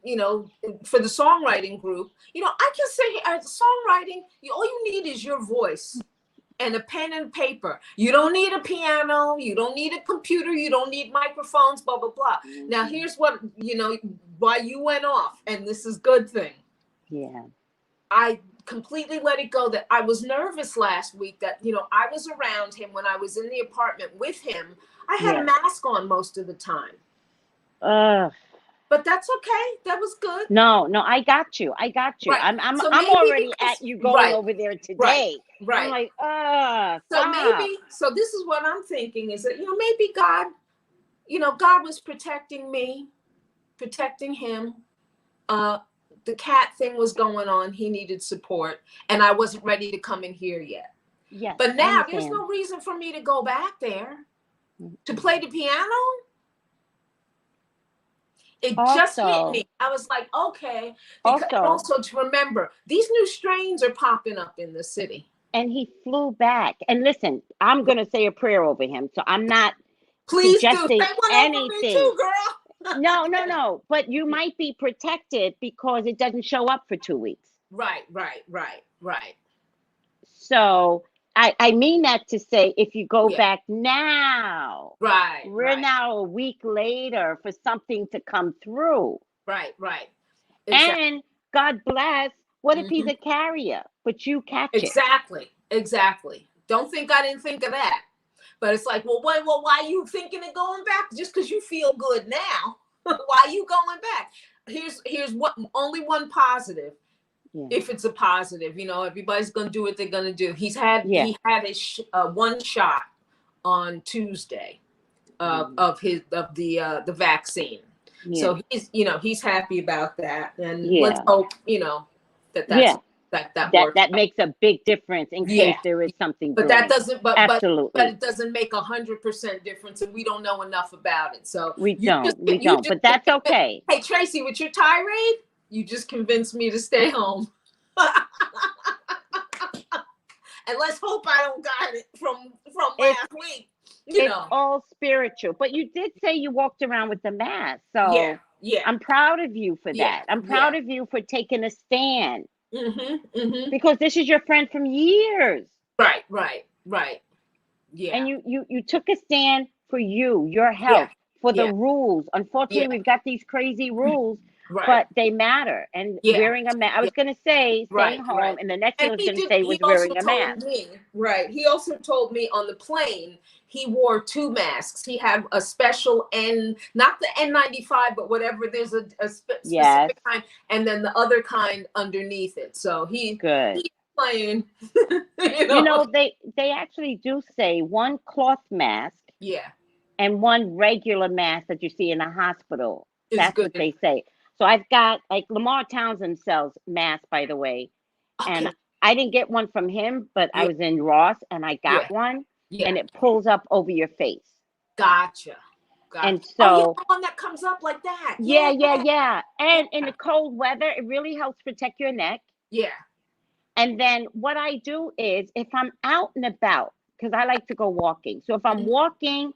you know, for the songwriting group, you know, I can say songwriting, all you need is your voice and a pen and paper. You don't need a piano, you don't need a computer, you don't need microphones, blah, blah, blah. Now, here's what, you know, why you went off, and this is good thing. Yeah. I completely let it go that I was nervous last week that, you know, I was around him when I was in the apartment with him. I had a mask on most of the time. But that's okay. That was good. No, I got you. I got you. Right. I'm So already because, at you going over there today. Right. I'm like, so maybe, so this is what I'm thinking is that, you know, maybe God, you know, God was protecting me, protecting him. The cat thing was going on. He needed support, and I wasn't ready to come in here yet. Yes. But now there's no reason for me to go back there to play the piano. It just hit me. I was like, okay. Because also to remember, these new strains are popping up in the city. And he flew back. And listen, I'm going to say a prayer over him. So I'm not suggesting anything. Over me too, girl. No. But you might be protected because it doesn't show up for 2 weeks. Right. So I mean that to say, if you go back now, we're now a week later for something to come through. Right. Exactly. And God bless. What if he's a carrier, but you catch it? Exactly. Don't think I didn't think of that. But it's like, well, why are you thinking of going back? Just because you feel good now. Why are you going back? Here's what only one positive. Yeah. If it's a positive, you know, everybody's gonna do what they're gonna do. He had one shot on Tuesday of the vaccine, so he's happy about that, and let's hope that works. That makes a big difference in case there is something. But that doesn't. But absolutely. But it doesn't make 100% difference, and we don't know enough about it. So we don't. But that's okay. Hey Tracy, with your tirade. You just convinced me to stay home. And let's hope I don't got it from last week. It's all spiritual. But you did say you walked around with the mask. So yeah. I'm proud of you for that. I'm proud of you for taking a stand. Because this is your friend from years. Right. Yeah. And you took a stand for your health, for the rules. Unfortunately, we've got these crazy rules. But they matter, and wearing a mask. I was going to say staying home, and the next thing I was going to say was wearing a mask. He also told me on the plane he wore 2 masks. He had a special not the N95, but whatever. There's a specific kind, and then the other kind underneath it. So he's playing. They actually do say 1 cloth mask. And 1 regular mask that you see in a hospital. That's what they say. So I've got, like, Lamar Townsend sells masks, by the way. And I didn't get one from him, but I was in Ross and I got one. And it pulls up over your face. Gotcha. And so the one that comes up like that. Yeah. And in the cold weather, it really helps protect your neck. And then what I do is, if I'm out and about, because I like to go walking. So if I'm walking,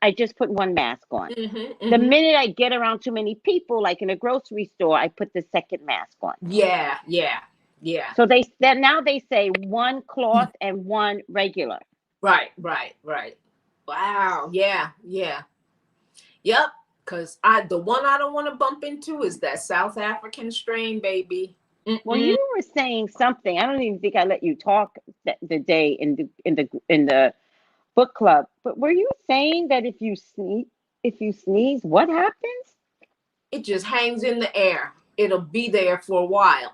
I just put 1 mask on. The minute I get around too many people, like in a grocery store, I put the second mask on. Yeah. So now they say 1 cloth and 1 regular. Right. Wow. Yeah. Yep. Because the one I don't want to bump into is that South African strain, baby. Well, you were saying something. I don't even think I let you talk the day in the book club, but were you saying that if you sneeze, what happens? It just hangs in the air. It'll be there for a while.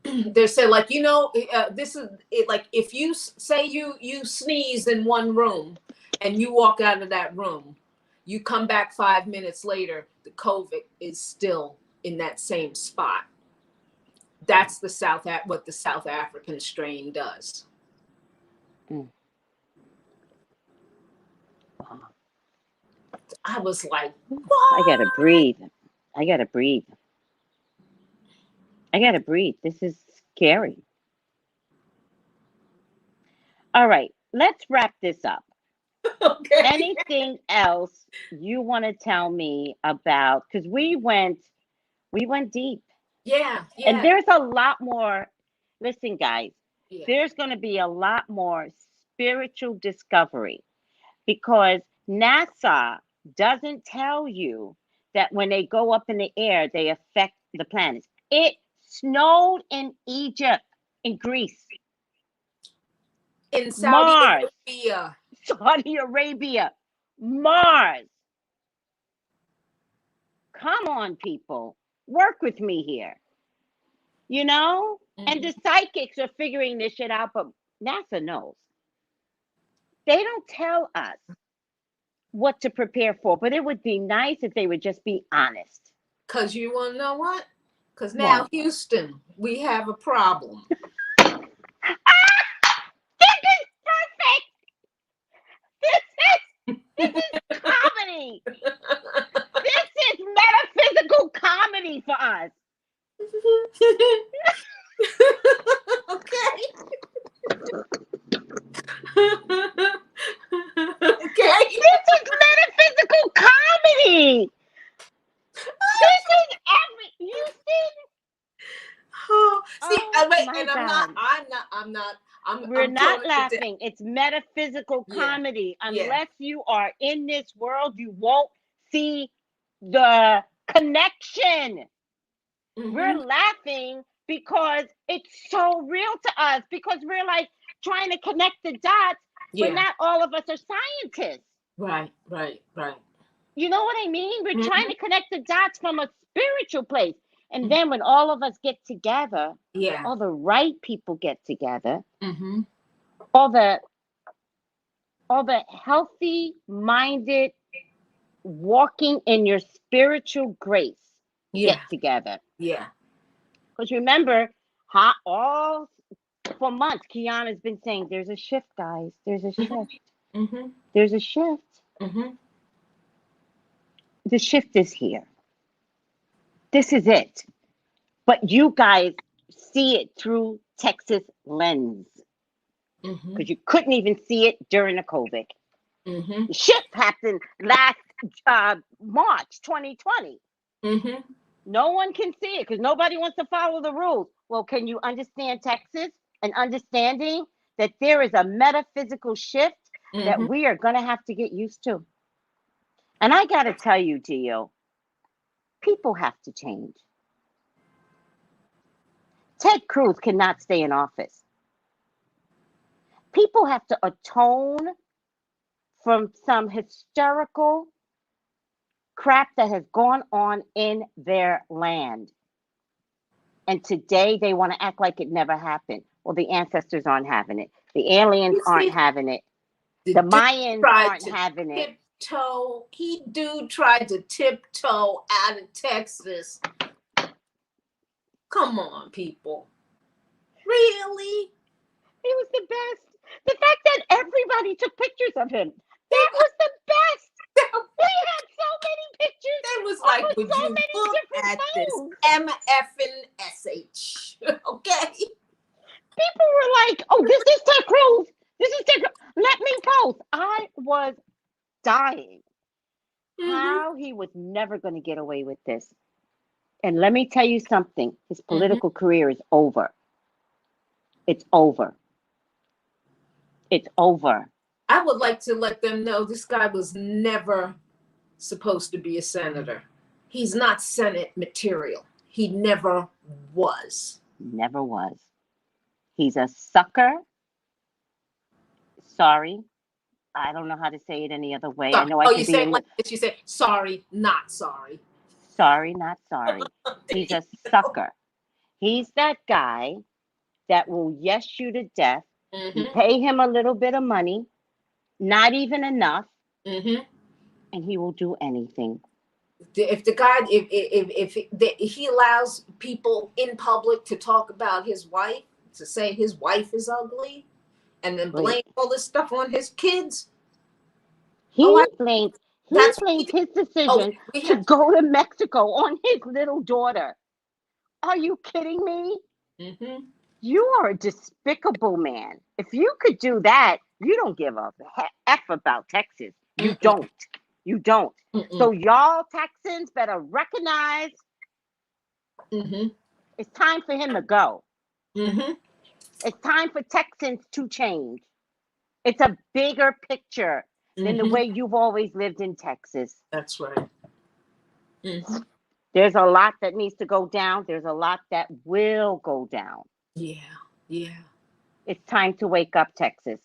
They say, like, this is it. Like, if you say you sneeze in one room and you walk out of that room, you come back 5 minutes later, the COVID is still in that same spot. That's what the South African strain does. I was like, what? I gotta breathe. This is scary. All right, let's wrap this up. Okay. Anything else you want to tell me about? Because we went deep. Yeah. And Yeah. there's a lot more. Listen, guys, Yeah. there's going to be a lot more spiritual discovery because NASA doesn't tell you that when they go up in the air, they affect the planets. It snowed in Egypt, in Greece, In Saudi Mars, Arabia. Saudi Arabia, Mars. Come on, people. Work with me here. You know? And the psychics are figuring this shit out, but NASA knows. They don't tell us what to prepare for, but it would be nice if they would just be honest. Because you want to know what? Because now, What? Houston, we have a problem. This is perfect. This is comedy. This is metaphysical comedy for us. Okay. Okay. This is metaphysical comedy. This is Houston. Oh, see, Oh, wait, my and God. We're I'm not throwing it laughing. It's metaphysical Yeah. comedy. Yeah. Unless you are in this world, you won't see the connection. We're laughing because it's so real to us, because we're like trying to connect the dots, Yeah. but not all of us are scientists. Right, right, right. You know what I mean? We're trying to connect the dots from a spiritual place. And then when all of us get together, Yeah. all the right people get together, Mm-hmm. all the healthy minded, walking in your spiritual grace get together. Yeah. Because remember, all for months, Kiana's been saying, there's a shift, guys. There's a shift. Mm-hmm. There's a shift. Mm-hmm. The shift is here. This is it. But you guys see it through Texas lens. Because you couldn't even see it during the COVID. The shift happened last March 2020. No one can see it because nobody wants to follow the rules. Well, can you understand Texas and understanding that there is a metaphysical shift that we are going to have to get used to? And I got to tell you, Gio, people have to change. Ted Cruz cannot stay in office. People have to atone from some hysterical crap that has gone on in their land. And today they want to act like it never happened. Well, the ancestors aren't having it. The aliens aren't having it. The Mayans aren't having it. He tried to tiptoe out of Texas. Come on, people. Really? He was the best. The fact that everybody took pictures of him, that was the best. We had so many pictures. It was like, would you look at this MFNSH? Okay. People were like, oh, this is Ted Cruz. This is Ted Cruz. Let me post. I was dying. How he was never going to get away with this. And let me tell you something. His political career is over. It's over. It's over. I would like to let them know this guy was never supposed to be a senator. He's not Senate material. He never was. Never was. He's a sucker. Sorry. I don't know how to say it any other way. Sorry. I know I you say it like this. You say, sorry, not sorry. Sorry, not sorry. He's a sucker. He's that guy that will yes you to death. You pay him a little bit of money, not even enough, and he will do anything. If the guy, if he allows people in public to talk about his wife, to say his wife is ugly, and then blame all this stuff on his kids, he blamed his decision to go to Mexico on his little daughter. Are you kidding me? You are a despicable man. If you could do that, You don't give a F about Texas. You Mm-mm. don't. You don't. Mm-mm. So y'all Texans better recognize it's time for him to go. It's time for Texans to change. It's a bigger picture than the way you've always lived in Texas. That's right. There's a lot that needs to go down. There's a lot that will go down. Yeah. Yeah. It's time to wake up, Texas.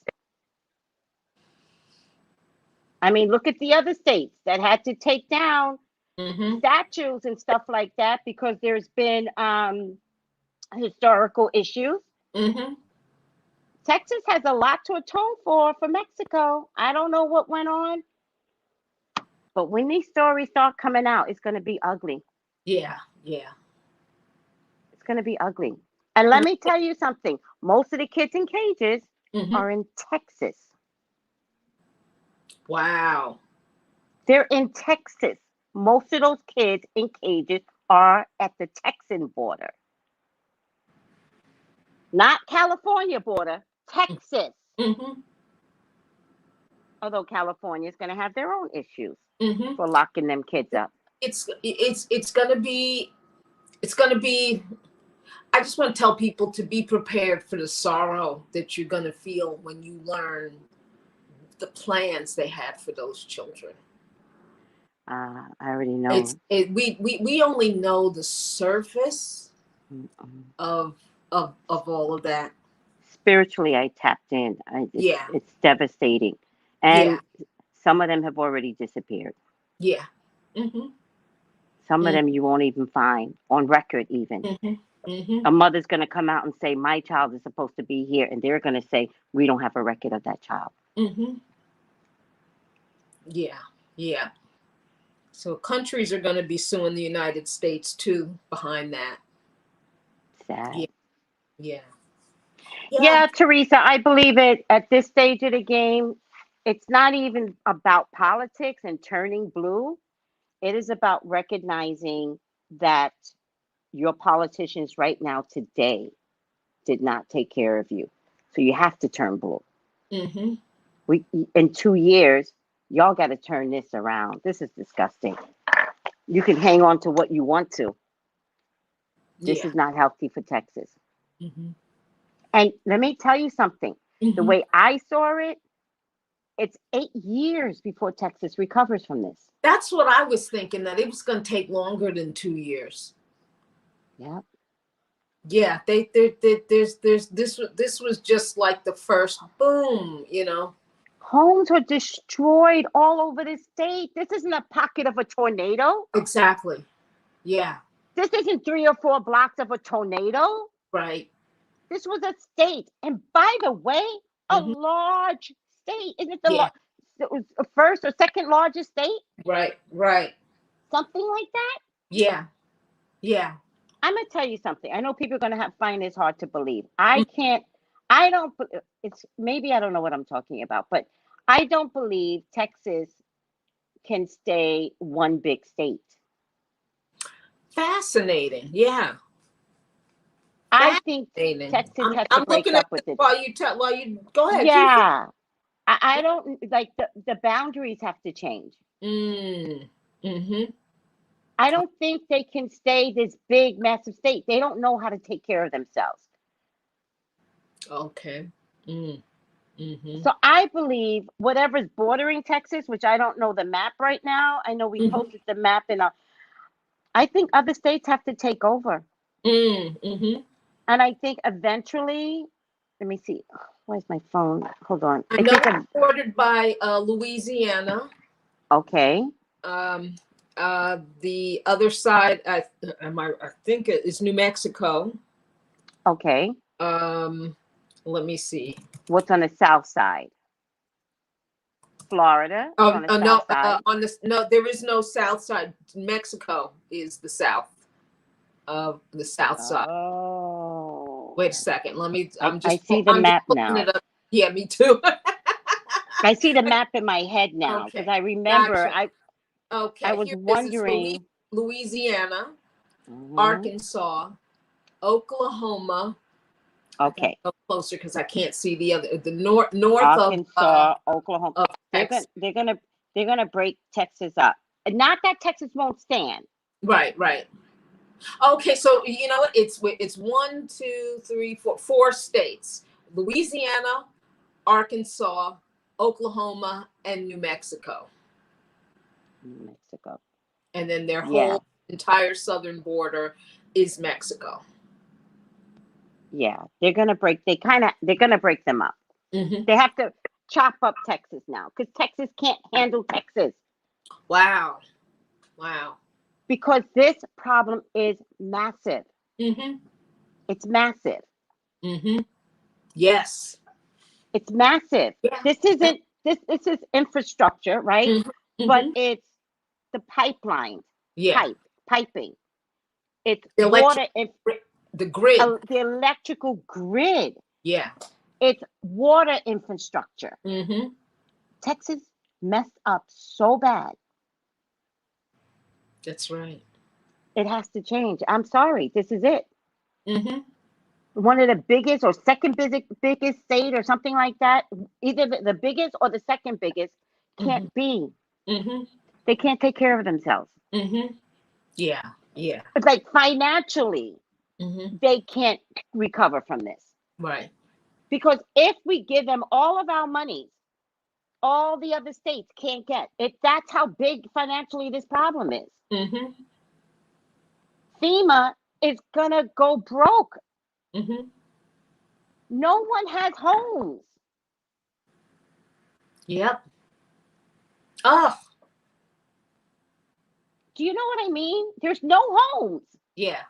I mean, look at the other states that had to take down statues and stuff like that because there's been historical issues. Texas has a lot to atone for Mexico. I don't know what went on. But when these stories start coming out, it's going to be ugly. Yeah. Yeah. It's going to be ugly. And let me tell you something. Most of the kids in cages are in Texas. Wow. They're in Texas. Most of those kids in cages are at the Texan border. Not California border, Texas. Although California is going to have their own issues for locking them kids up. It's going to be, I just want to tell people to be prepared for the sorrow that you're going to feel when you learn the plans they had for those children. I already know. We only know the surface of all of that. Spiritually, I tapped in. It's devastating. And some of them have already disappeared. Yeah. Some of them you won't even find on record even. A mother's going to come out and say, my child is supposed to be here. And they're going to say, we don't have a record of that child. Yeah. Yeah. So countries are going to be suing the United States too behind that. Sad. Yeah, Teresa, I believe it at this stage of the game. It's not even about politics and turning blue. It is about recognizing that your politicians right now today did not take care of you. So you have to turn blue. In 2 years, y'all got to turn this around. This is disgusting. You can hang on to what you want to. This is not healthy for Texas. And let me tell you something. The way I saw it, it's 8 years before Texas recovers from this. That's what I was thinking, that it was going to take longer than 2 years. Yeah. Yeah, this was just like the first boom, you know. Homes were destroyed all over the state. This isn't a pocket of a tornado. Exactly. Yeah. This isn't 3 or 4 blocks of a tornado. Right. This was a state. And by the way, a large state. Isn't it the first or second largest state? Right. Right. Something like that? Yeah. Yeah. I'm going to tell you something. I know people are going to find this hard to believe. Maybe I don't know what I'm talking about, but I don't believe Texas can stay one big state. Fascinating. Yeah. I think Texas has to break up with it. While you go ahead. Yeah. I don't like the boundaries have to change. I don't think they can stay this big, massive state. They don't know how to take care of themselves. Okay. So I believe whatever's bordering Texas, which I don't know the map right now. I know we posted the map I think other states have to take over. And I think eventually, let me see. Where's my phone? Hold on. I know it's bordered by Louisiana. Okay. The other side, I think it is New Mexico. Okay. Let me see. What's on the south side? Florida. No, there is no south side. Mexico is the south of the south side. Oh. Wait a second. I see the map now. Yeah, me too. I see the map in my head now because I remember. Gotcha. I was wondering. Louisiana, Arkansas, Oklahoma, Okay. Go closer because I can't see the north Arkansas, Oklahoma. of They're gonna break Texas up. Not that Texas won't stand. Right. Okay, so you know what? It's 1, 2, 3, 4 states: Louisiana, Arkansas, Oklahoma, and New Mexico. New Mexico. And then their whole entire southern border is Mexico. Yeah, they're gonna break them up. Mm-hmm. They have to chop up Texas now because Texas can't handle Texas. Wow. Because this problem is massive. Mm-hmm. It's massive. Mm-hmm. Yes. It's massive. Yeah. This is infrastructure, right? Mm-hmm. But it's the pipeline. Yeah. Piping. It's the water. The grid. The electrical grid. Yeah. It's water infrastructure. Mm-hmm. Texas messed up so bad. That's right. It has to change. I'm sorry. This is it. Mm-hmm. One of the biggest or second biggest state or something like that. Either the biggest or the second biggest can't be. Mm-hmm. They can't take care of themselves. Mm-hmm. Yeah. It's like financially, they can't recover from this. Right. Because if we give them all of our money, all the other states can't get it. That's how big financially this problem is. Mm-hmm. FEMA is gonna go broke. Mm-hmm. No one has homes. Yep. Oh. Do you know what I mean? There's no homes. Yeah.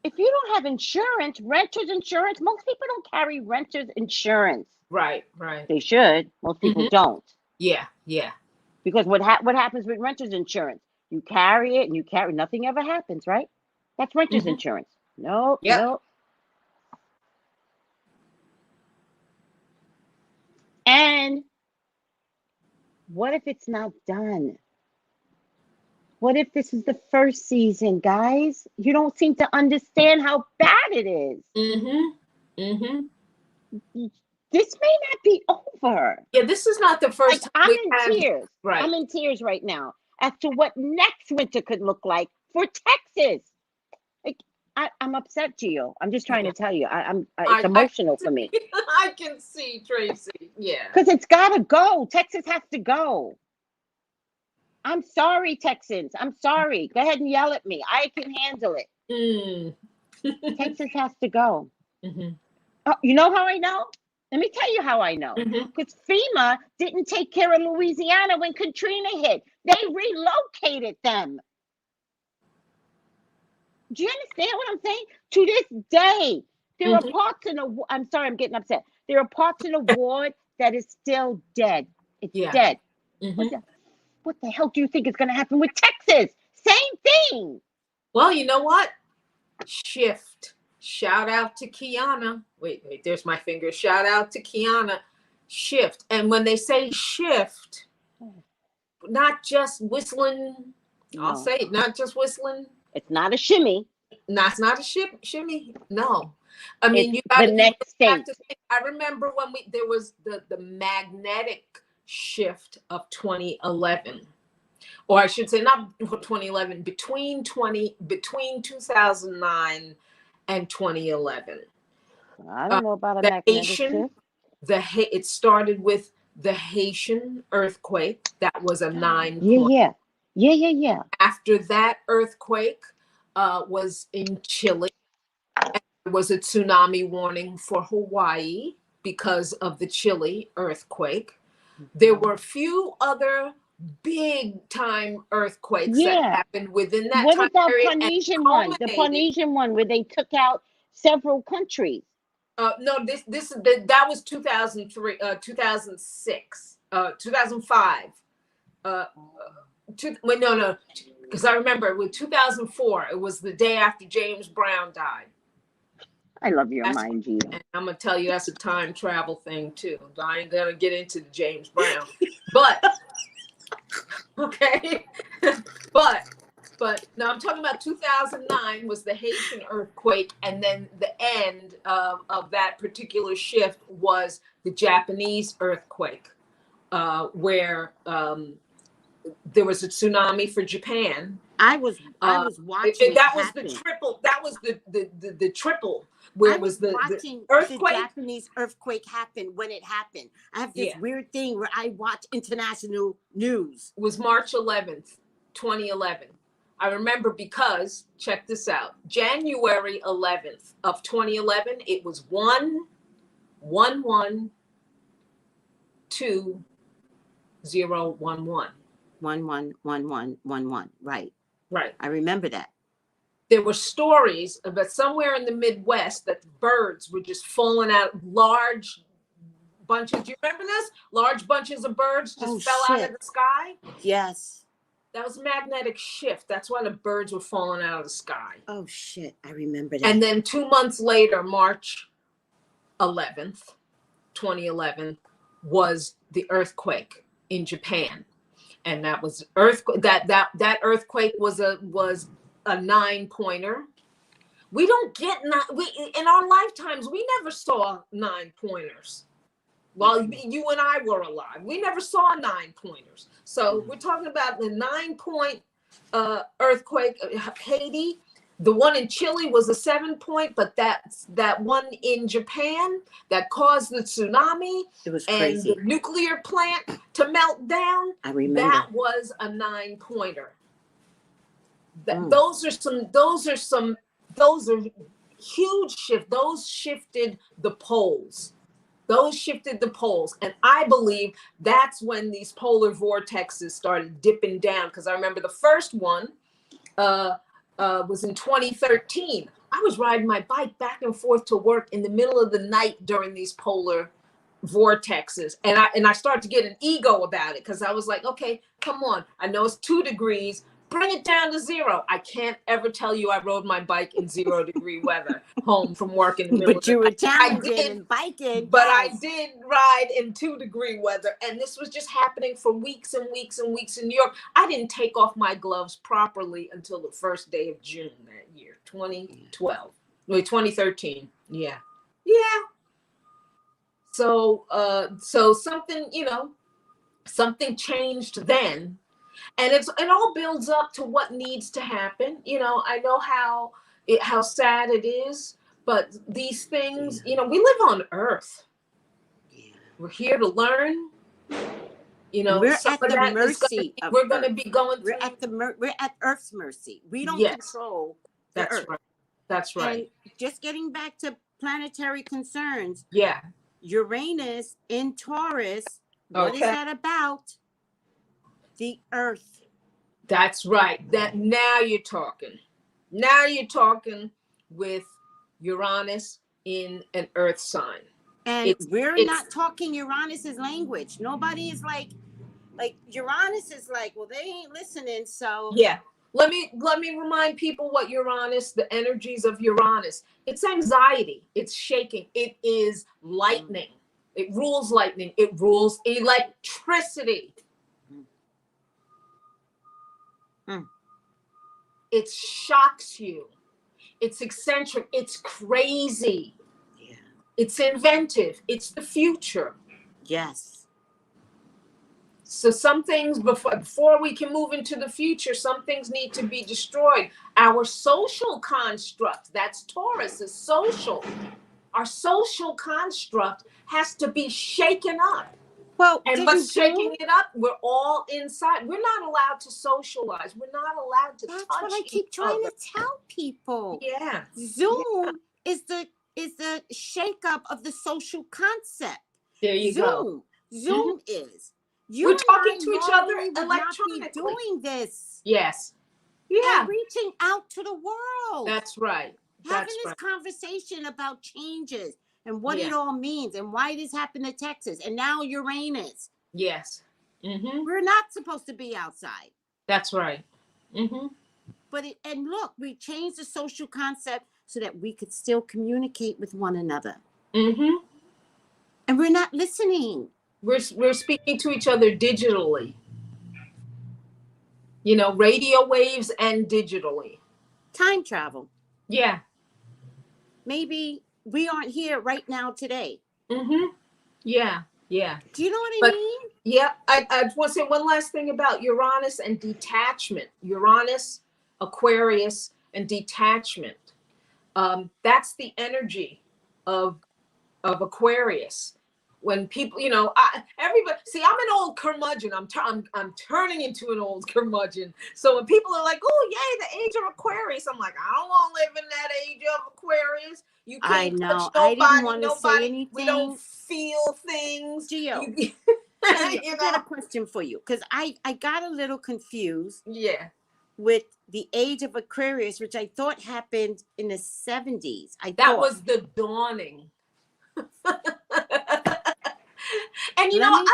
If you don't have insurance, renter's insurance, most people don't carry renter's insurance. Right. They should. Most people don't. Yeah. Because what happens with renter's insurance? You carry it and you carry, nothing ever happens, right? That's renter's insurance. No. And what if it's not done? What if this is the first season, guys? You don't seem to understand how bad it is. This may not be over. Yeah, this is not the first time I'm in tears. Right. I'm in tears right now as to what next winter could look like for Texas. Like, I'm upset, Gio. I'm just trying to tell you. It's emotional for me. I can see, Tracy. Yeah. Because it's got to go. Texas has to go. I'm sorry, Texans. I'm sorry. Go ahead and yell at me. I can handle it. Texas has to go. Oh, you know how I know? Let me tell you how I know. Because FEMA didn't take care of Louisiana when Katrina hit. They relocated them. Do you understand what I'm saying? To this day, there are parts in the, I'm sorry, I'm getting upset. There are parts in the ward that is still dead. It's dead. What the hell do you think is going to happen with Texas? Same thing. Well, you know what? Shift. Shout out to Kiana. Wait, there's my finger. Shout out to Kiana. Shift. And when they say shift, not just whistling, I'll say it, not just whistling. It's not a shimmy. No, it's not a shimmy. No. I mean, you got the next state. I remember when there was the magnetic shift of 2011, or I should say not 2011, between 2009 and 2011. I don't know about a magnetic shift. It started with the Haitian earthquake. That was a 9. Yeah. After that earthquake was in Chile. And there was a tsunami warning for Hawaii because of the Chile earthquake. There were a few other big time earthquakes that happened within that time period. What about Polynesian one? The Polynesian one where they took out several countries. No, that was 2003, 2006, 2005. No, because I remember with 2004, it was the day after James Brown died. I love your mind, Gio. And I'm gonna tell you that's a time travel thing too. I ain't gonna get into the James Brown, but okay, but But no, I'm talking about 2009 was the Haitian earthquake, and then the end of that particular shift was the Japanese earthquake, where there was a tsunami for Japan. I was watching. That was the triple. That was the triple. Where it was the earthquake. The Japanese earthquake happen when it happened. I have this weird thing where I watch international news. It was March 11th, 2011. I remember because, check this out, January 11th of 2011, it was 1-1-1-2-0-1-1. 1-1-1-1-1-1. Right. Right. I remember that. There were stories about somewhere in the Midwest that birds were just falling out, large bunches. Do you remember this? Large bunches of birds just fell out of the sky. Yes. That was magnetic shift. That's why the birds were falling out of the sky. Oh, shit. I remember that. And then 2 months later, March 11th, 2011, was the earthquake in Japan. And that was earthquake. That earthquake was a 9-pointer. We don't get in our lifetimes. We never saw 9-pointers. Well, you and I were alive. We never saw 9-pointers. So we're talking about the 9-point earthquake, Haiti. The one in Chile was a 7-point, but that one in Japan that caused the tsunami, it was crazy, and the nuclear plant to melt down. I remember that was a 9-pointer. Those are huge shifts. Those shifted the poles. And I believe that's when these polar vortexes started dipping down. Because I remember the first one was in 2013. I was riding my bike back and forth to work in the middle of the night during these polar vortexes. And I started to get an ego about it because I was like, okay, come on. I know it's 2 degrees. Bring it down to 0. I can't ever tell you I rode my bike in 0-degree weather home from work in the middle. But you were challenging and biking. But I did ride in 2-degree weather, and this was just happening for weeks and weeks and weeks in New York. I didn't take off my gloves properly until the first day of June that year, 2012. Wait, 2013. Yeah. So something, something changed then. And it all builds up to what needs to happen. I know how sad it is, but these things, we live on Earth. Yeah. We're here to learn. We're at the mercy. We're going to be going. We're at Earth's mercy. We don't control the Earth. Right. That's right. And just getting back to planetary concerns. Yeah. Uranus in Taurus. What is that about? The Earth. That's right. Now you're talking. Now you're talking with Uranus in an Earth sign. And we're not talking Uranus's language. Nobody is like Uranus is like, well, they ain't listening. So yeah. Let me remind people what Uranus, the energies of Uranus. It's anxiety. It's shaking. It is lightning. It rules lightning. It rules electricity. It shocks you. It's eccentric. It's crazy. Yeah. It's inventive. It's the future. Yes. So some things, before we can move into the future, some things need to be destroyed. Our social construct, that's Taurus, is social. Our social construct has to be shaken up. Well, and what's shaking it up? We're all inside. We're not allowed to socialize. We're not allowed to touch each other. That's what I keep trying to tell people. Yeah. Zoom is the shakeup of the social concept. There you go. Zoom is. We're talking to each other electronically. Not be doing this. Yes. Yeah. And reaching out to the world. That's right. Having this conversation about changes. And what it all means, and why this happened to Texas, and now Uranus. Yes. Mm-hmm. We're not supposed to be outside. That's right. Mm-hmm. But look, we changed the social concept so that we could still communicate with one another. Mm-hmm. And we're not listening. We're speaking to each other digitally. You know, radio waves and digitally. Time travel. Yeah. Maybe we aren't here right now today. Mm-hmm. Yeah. Yeah. Do you know what I mean? Yeah. I want to say one last thing about Uranus and detachment. Uranus, Aquarius, and detachment. That's the energy of Aquarius. When people, you know, everybody see, I'm an old curmudgeon. I'm turning into an old curmudgeon. So when people are like, "Oh, yay, the age of Aquarius," I'm like, I don't want to live in that age of Aquarius. You can't touch nobody. I didn't want to say anything. We don't feel things. Geo, you I know? got a question for you because I got a little confused. Yeah. With the age of Aquarius, which I thought happened in the 70s. That was the dawning. And you know, let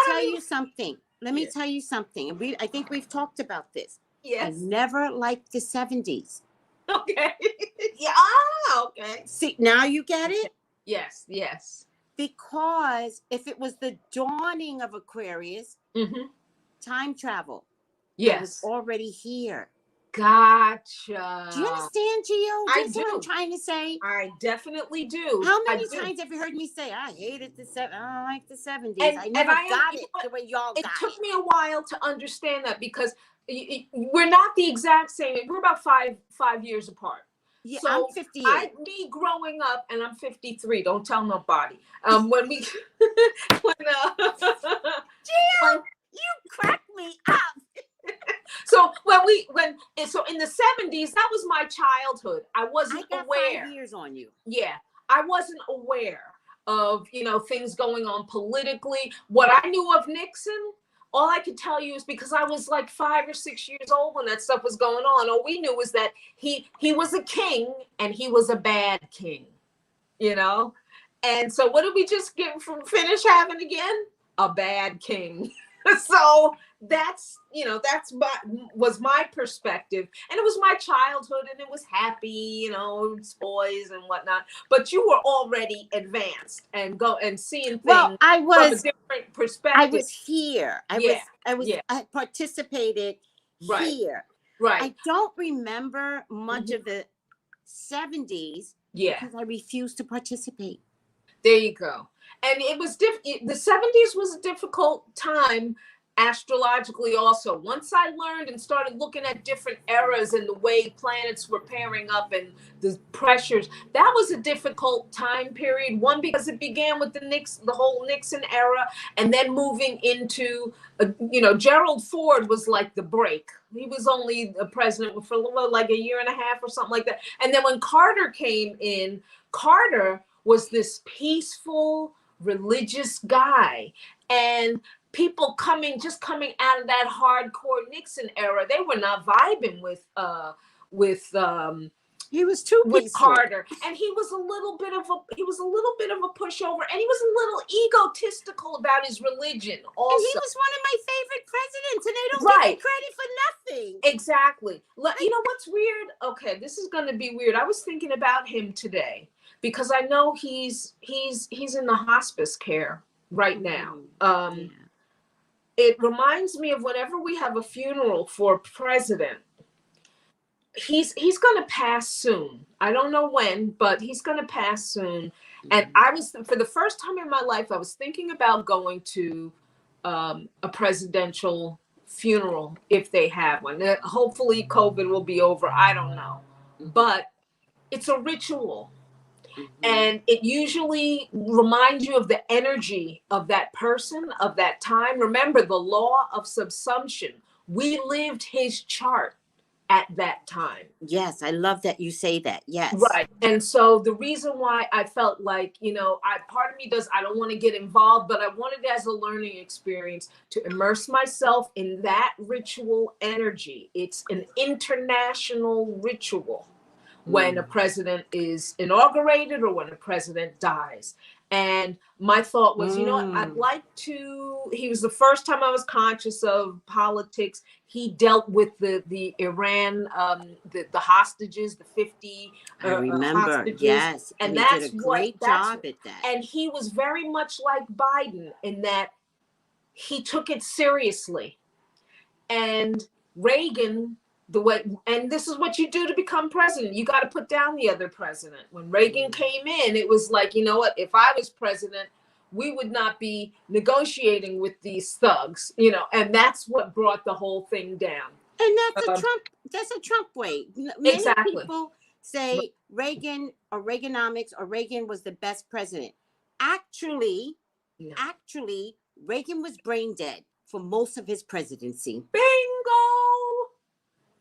me tell you something. I think we've talked about this. Yes. I never liked the 70s. Okay. Yeah. Okay. See, now you get it? Yes. Yes. Because if it was the dawning of Aquarius, time travel. Yes. It was already here. Gotcha. Do you understand, Geo? I do. What I'm trying to say. I definitely do. How many times have you heard me say, I hated the 70s? I don't like the 70s. I never got it the way y'all got it. It took me a while to understand that because we're not the exact same. We're about five years apart. Yeah, so I'm 58. Me growing up, and I'm 53. Don't tell nobody. When we, Gio, you cracked me up. So so in the 70s, that was my childhood. I wasn't aware. 5 years on you. Yeah, I wasn't aware of, you know, things going on politically. What I knew of Nixon, all I could tell you is because I was like 5 or 6 years old when that stuff was going on. All we knew was that he was a king and he was a bad king, you know? And so what did we just finish having again? A bad king. So that's, you know, was my perspective, and it was my childhood, and it was happy, you know, toys and whatnot. But you were already advanced and seeing things from a different perspective. I was here. I participated here. Right. I don't remember much of the 70s because I refused to participate. There you go. And it was the 70s was a difficult time astrologically also. Once I learned and started looking at different eras and the way planets were pairing up and the pressures, that was a difficult time period. One, because it began with the whole Nixon era, and then moving into, you know, Gerald Ford was like the break. He was only a president for like a year and a half or something like that. And then when Carter came in, Carter was this peaceful, religious guy, and people coming out of that hardcore Nixon era, they were not vibing with he was too with peaceful. Carter, and he was a little bit of a pushover, and he was a little egotistical about his religion also. And he was one of my favorite presidents, and they don't give him credit for nothing. Exactly. You know what's weird? Okay, this is going to be weird. I was thinking about him today because I know he's in the hospice care right now. It reminds me of whenever we have a funeral for a president, he's going to pass soon. I don't know when, but he's going to pass soon. And for the first time in my life, I was thinking about going to a presidential funeral if they have one. Hopefully COVID will be over. I don't know. But it's a ritual. And it usually reminds you of the energy of that person, of that time. Remember the law of subsumption. We lived his chart at that time. Yes, I love that you say that. Yes. Right. And so the reason why I felt like, you know, part of me I don't want to get involved, but I wanted as a learning experience to immerse myself in that ritual energy. It's an international ritual. When a president is inaugurated or when a president dies. And my thought was, you know what, I'd like to, he was the first time I was conscious of politics. He dealt with the Iran, the hostages, the 50 I remember, hostages. yes. And he that's did a great job at that. And he was very much like Biden in that he took it seriously. And Reagan, the way, and this is what you do to become president. You got to put down the other president. When Reagan came in, it was like, you know what, if I was president, we would not be negotiating with these thugs, you know, and that's what brought the whole thing down. And that's a Trump way. Many Exactly. people say Reagan or Reaganomics or Reagan was the best president. Actually, Reagan was brain dead for most of his presidency. Bingo!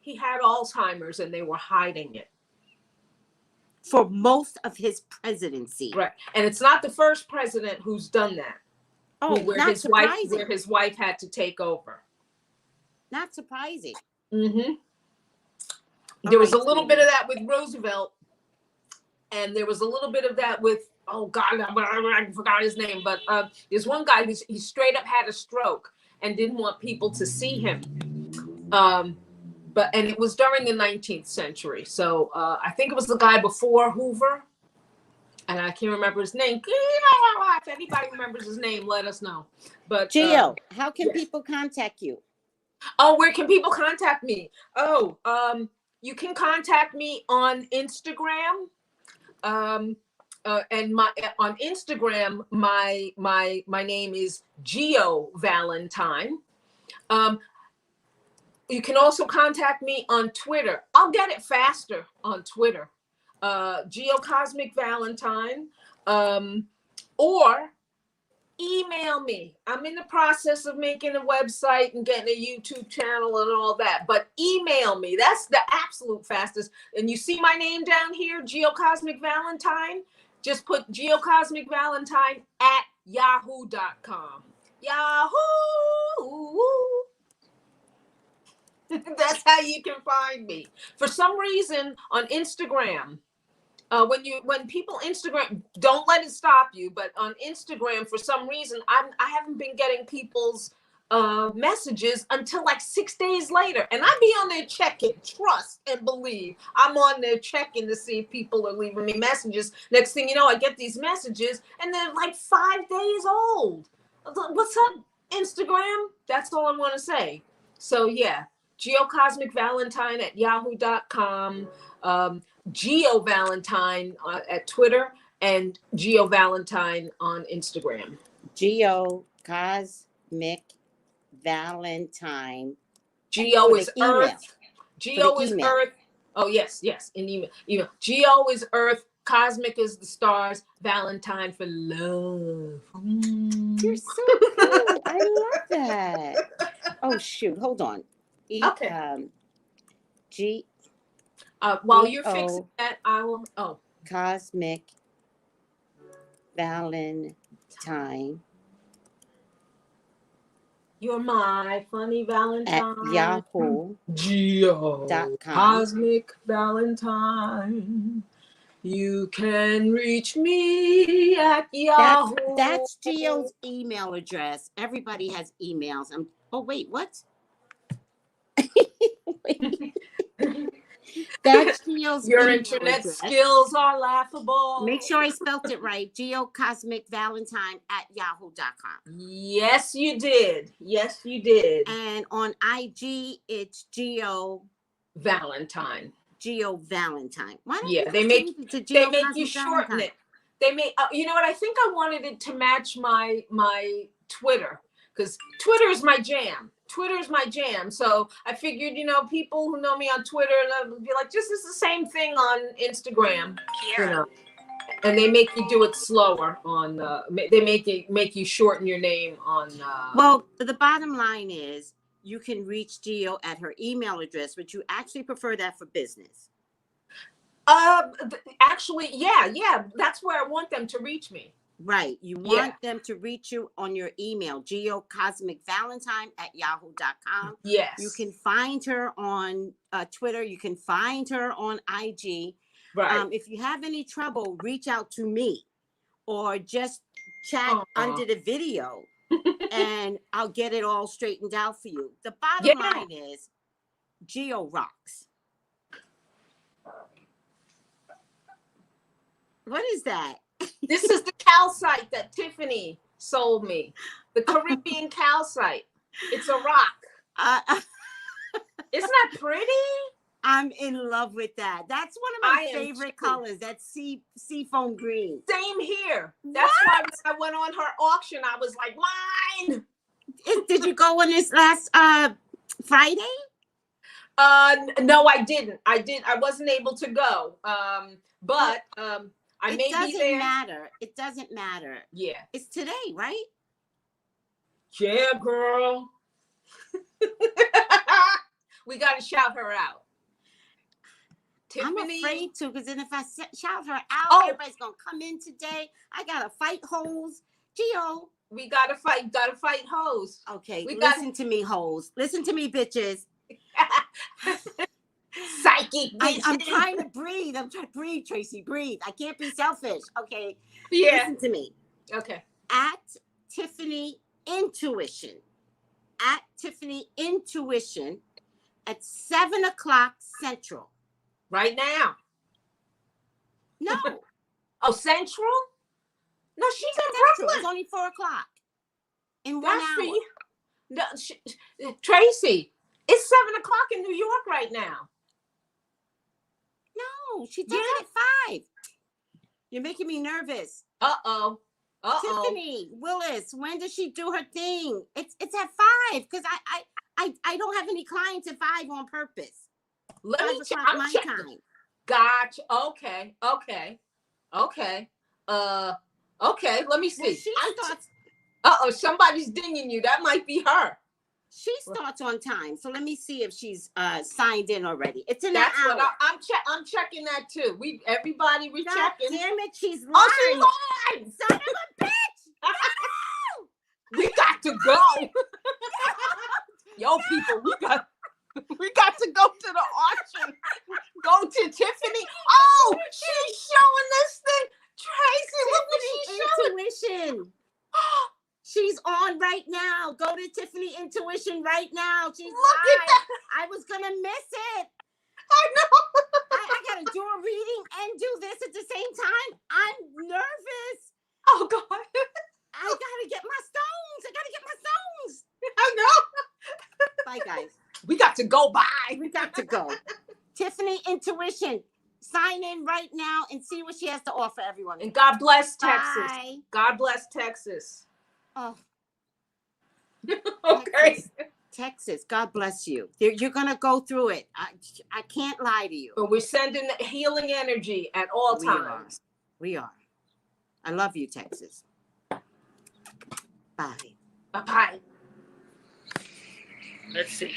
He had Alzheimer's and they were hiding it. For most of his presidency. Right. And it's not the first president who's done that. Oh, where his wife had to take over. Not surprising. Mm-hmm. There was a little bit of that with Roosevelt. And there was a little bit of that with, oh God, I forgot his name. But there's one guy he straight up had a stroke and didn't want people to see him. And it was during the 19th century. So I think it was the guy before Hoover. And I can't remember his name. If anybody remembers his name, let us know. But Geo, how can people contact you? Oh, where can people contact me? Oh, you can contact me on Instagram. And on Instagram, my name is GeoValentine. You can also contact me on Twitter. I'll get it faster on Twitter. GeoCosmicValentine. Or email me. I'm in the process of making a website and getting a YouTube channel and all that. But email me. That's the absolute fastest. And you see my name down here, GeoCosmicValentine. Just put GeoCosmicValentine at yahoo.com. Yahoo! That's how you can find me. For some reason on Instagram, when people Instagram, don't let it stop you, but on Instagram, for some reason, I haven't been getting people's messages until like 6 days later. And I be on there checking, trust and believe. I'm on there checking to see if people are leaving me messages. Next thing you know, I get these messages and they're like 5 days old. What's up, Instagram? That's all I want to say. So yeah. GeoCosmicValentine at yahoo.com, GeoValentine at Twitter, and GeoValentine on Instagram. GeoCosmicValentine. Geo is Earth. Geo is Earth. Oh, yes, in email. Geo is Earth. Cosmic is the stars. Valentine for love. You're so cool. I love that. Oh, shoot. Hold on. Okay. While you're fixing that, I will. Oh, Cosmic Valentine. You're my funny Valentine. At Yahoo. Geo.com. Cosmic Valentine. You can reach me at Yahoo. That's Geo's email address. Everybody has emails. Oh, wait, what? That's Geo's Your internet address. Skills are laughable. Make sure I spelled it right. GeoCosmicValentine at yahoo.com. Yes, you did. Yes, you did. And on IG, it's Geo Valentine. GeoValentine. Why don't they make you shorten it. They make you know what? I think I wanted it to match my Twitter, because Twitter is my jam. So I figured, people who know me on Twitter would be like, just it's the same thing on Instagram. And they make you do it slower on. They make you shorten your name on. Well, the bottom line is you can reach Geo at her email address, but you actually prefer that for business. Actually, yeah. That's where I want them to reach me. Right. You want them to reach you on your email, GeoCosmicValentine at yahoo.com. Yes. You can find her on Twitter. You can find her on IG. Right. If you have any trouble, reach out to me or just chat under the video and I'll get it all straightened out for you. The bottom line is Geo rocks. What is that? This is the calcite that Tiffany sold me. The Caribbean calcite. It's a rock. Isn't that pretty? I'm in love with that. That's one of my favorite too. colors. That seafoam green. Same here. That's why when I went on her auction, I was like, mine. Did you go on this last Friday? No, I didn't. I wasn't able to go. But I may be there. It doesn't matter. It doesn't matter. Yeah. It's today, right? Yeah, girl. We got to shout her out. Tiffany. I'm afraid to, because then if I shout her out, everybody's going to come in today. I got to fight hoes. Geo. We got to fight hoes. Okay, listen to me, hoes. Listen to me, bitches. Psychic bitches. I'm trying to breathe. Tracy. Breathe. I can't be selfish. Okay. Yeah. Listen to me. Okay. At Tiffany Intuition. At Tiffany Intuition at 7:00 Central. Right now. No. Oh, Central? No, she's in Brooklyn. It's only 4:00 in 1 hour. No, Tracy, it's 7:00 in New York right now. No, she does it at 5. You're making me nervous. Uh-oh. Tiffany Willis, when does she do her thing? It's at 5 because I don't have any clients at 5 on purpose. Let me check my time. Gotcha. Okay. Okay. Let me see. Somebody's dinging you. That might be her. She starts on time, so let me see if she's signed in already. It's in That's an hour. what I'm checking that too. We're checking. Damn it, she's lying. Oh, she's lying. Son of a bitch! We got to go. Yo, people, we got to go to the auction. Go to Tiffany. Oh, she's showing this thing. Tracy, look what she's showing. Intuition. She's on right now. Go to Tiffany Intuition right now. She's look at that. I was gonna miss it. I know. I gotta do a reading and do this at the same time. I'm nervous. Oh God. I gotta get my stones. I know. Bye, guys. We got to go by. We got to go. Tiffany Intuition. Sign in right now and see what she has to offer everyone. And God bless Texas. Bye. God bless Texas. Oh. Okay. Texas, God bless you. You're going to go through it. I can't lie to you. But we're sending the healing energy at all times. We are. I love you, Texas. Bye. Bye-bye. Let's see.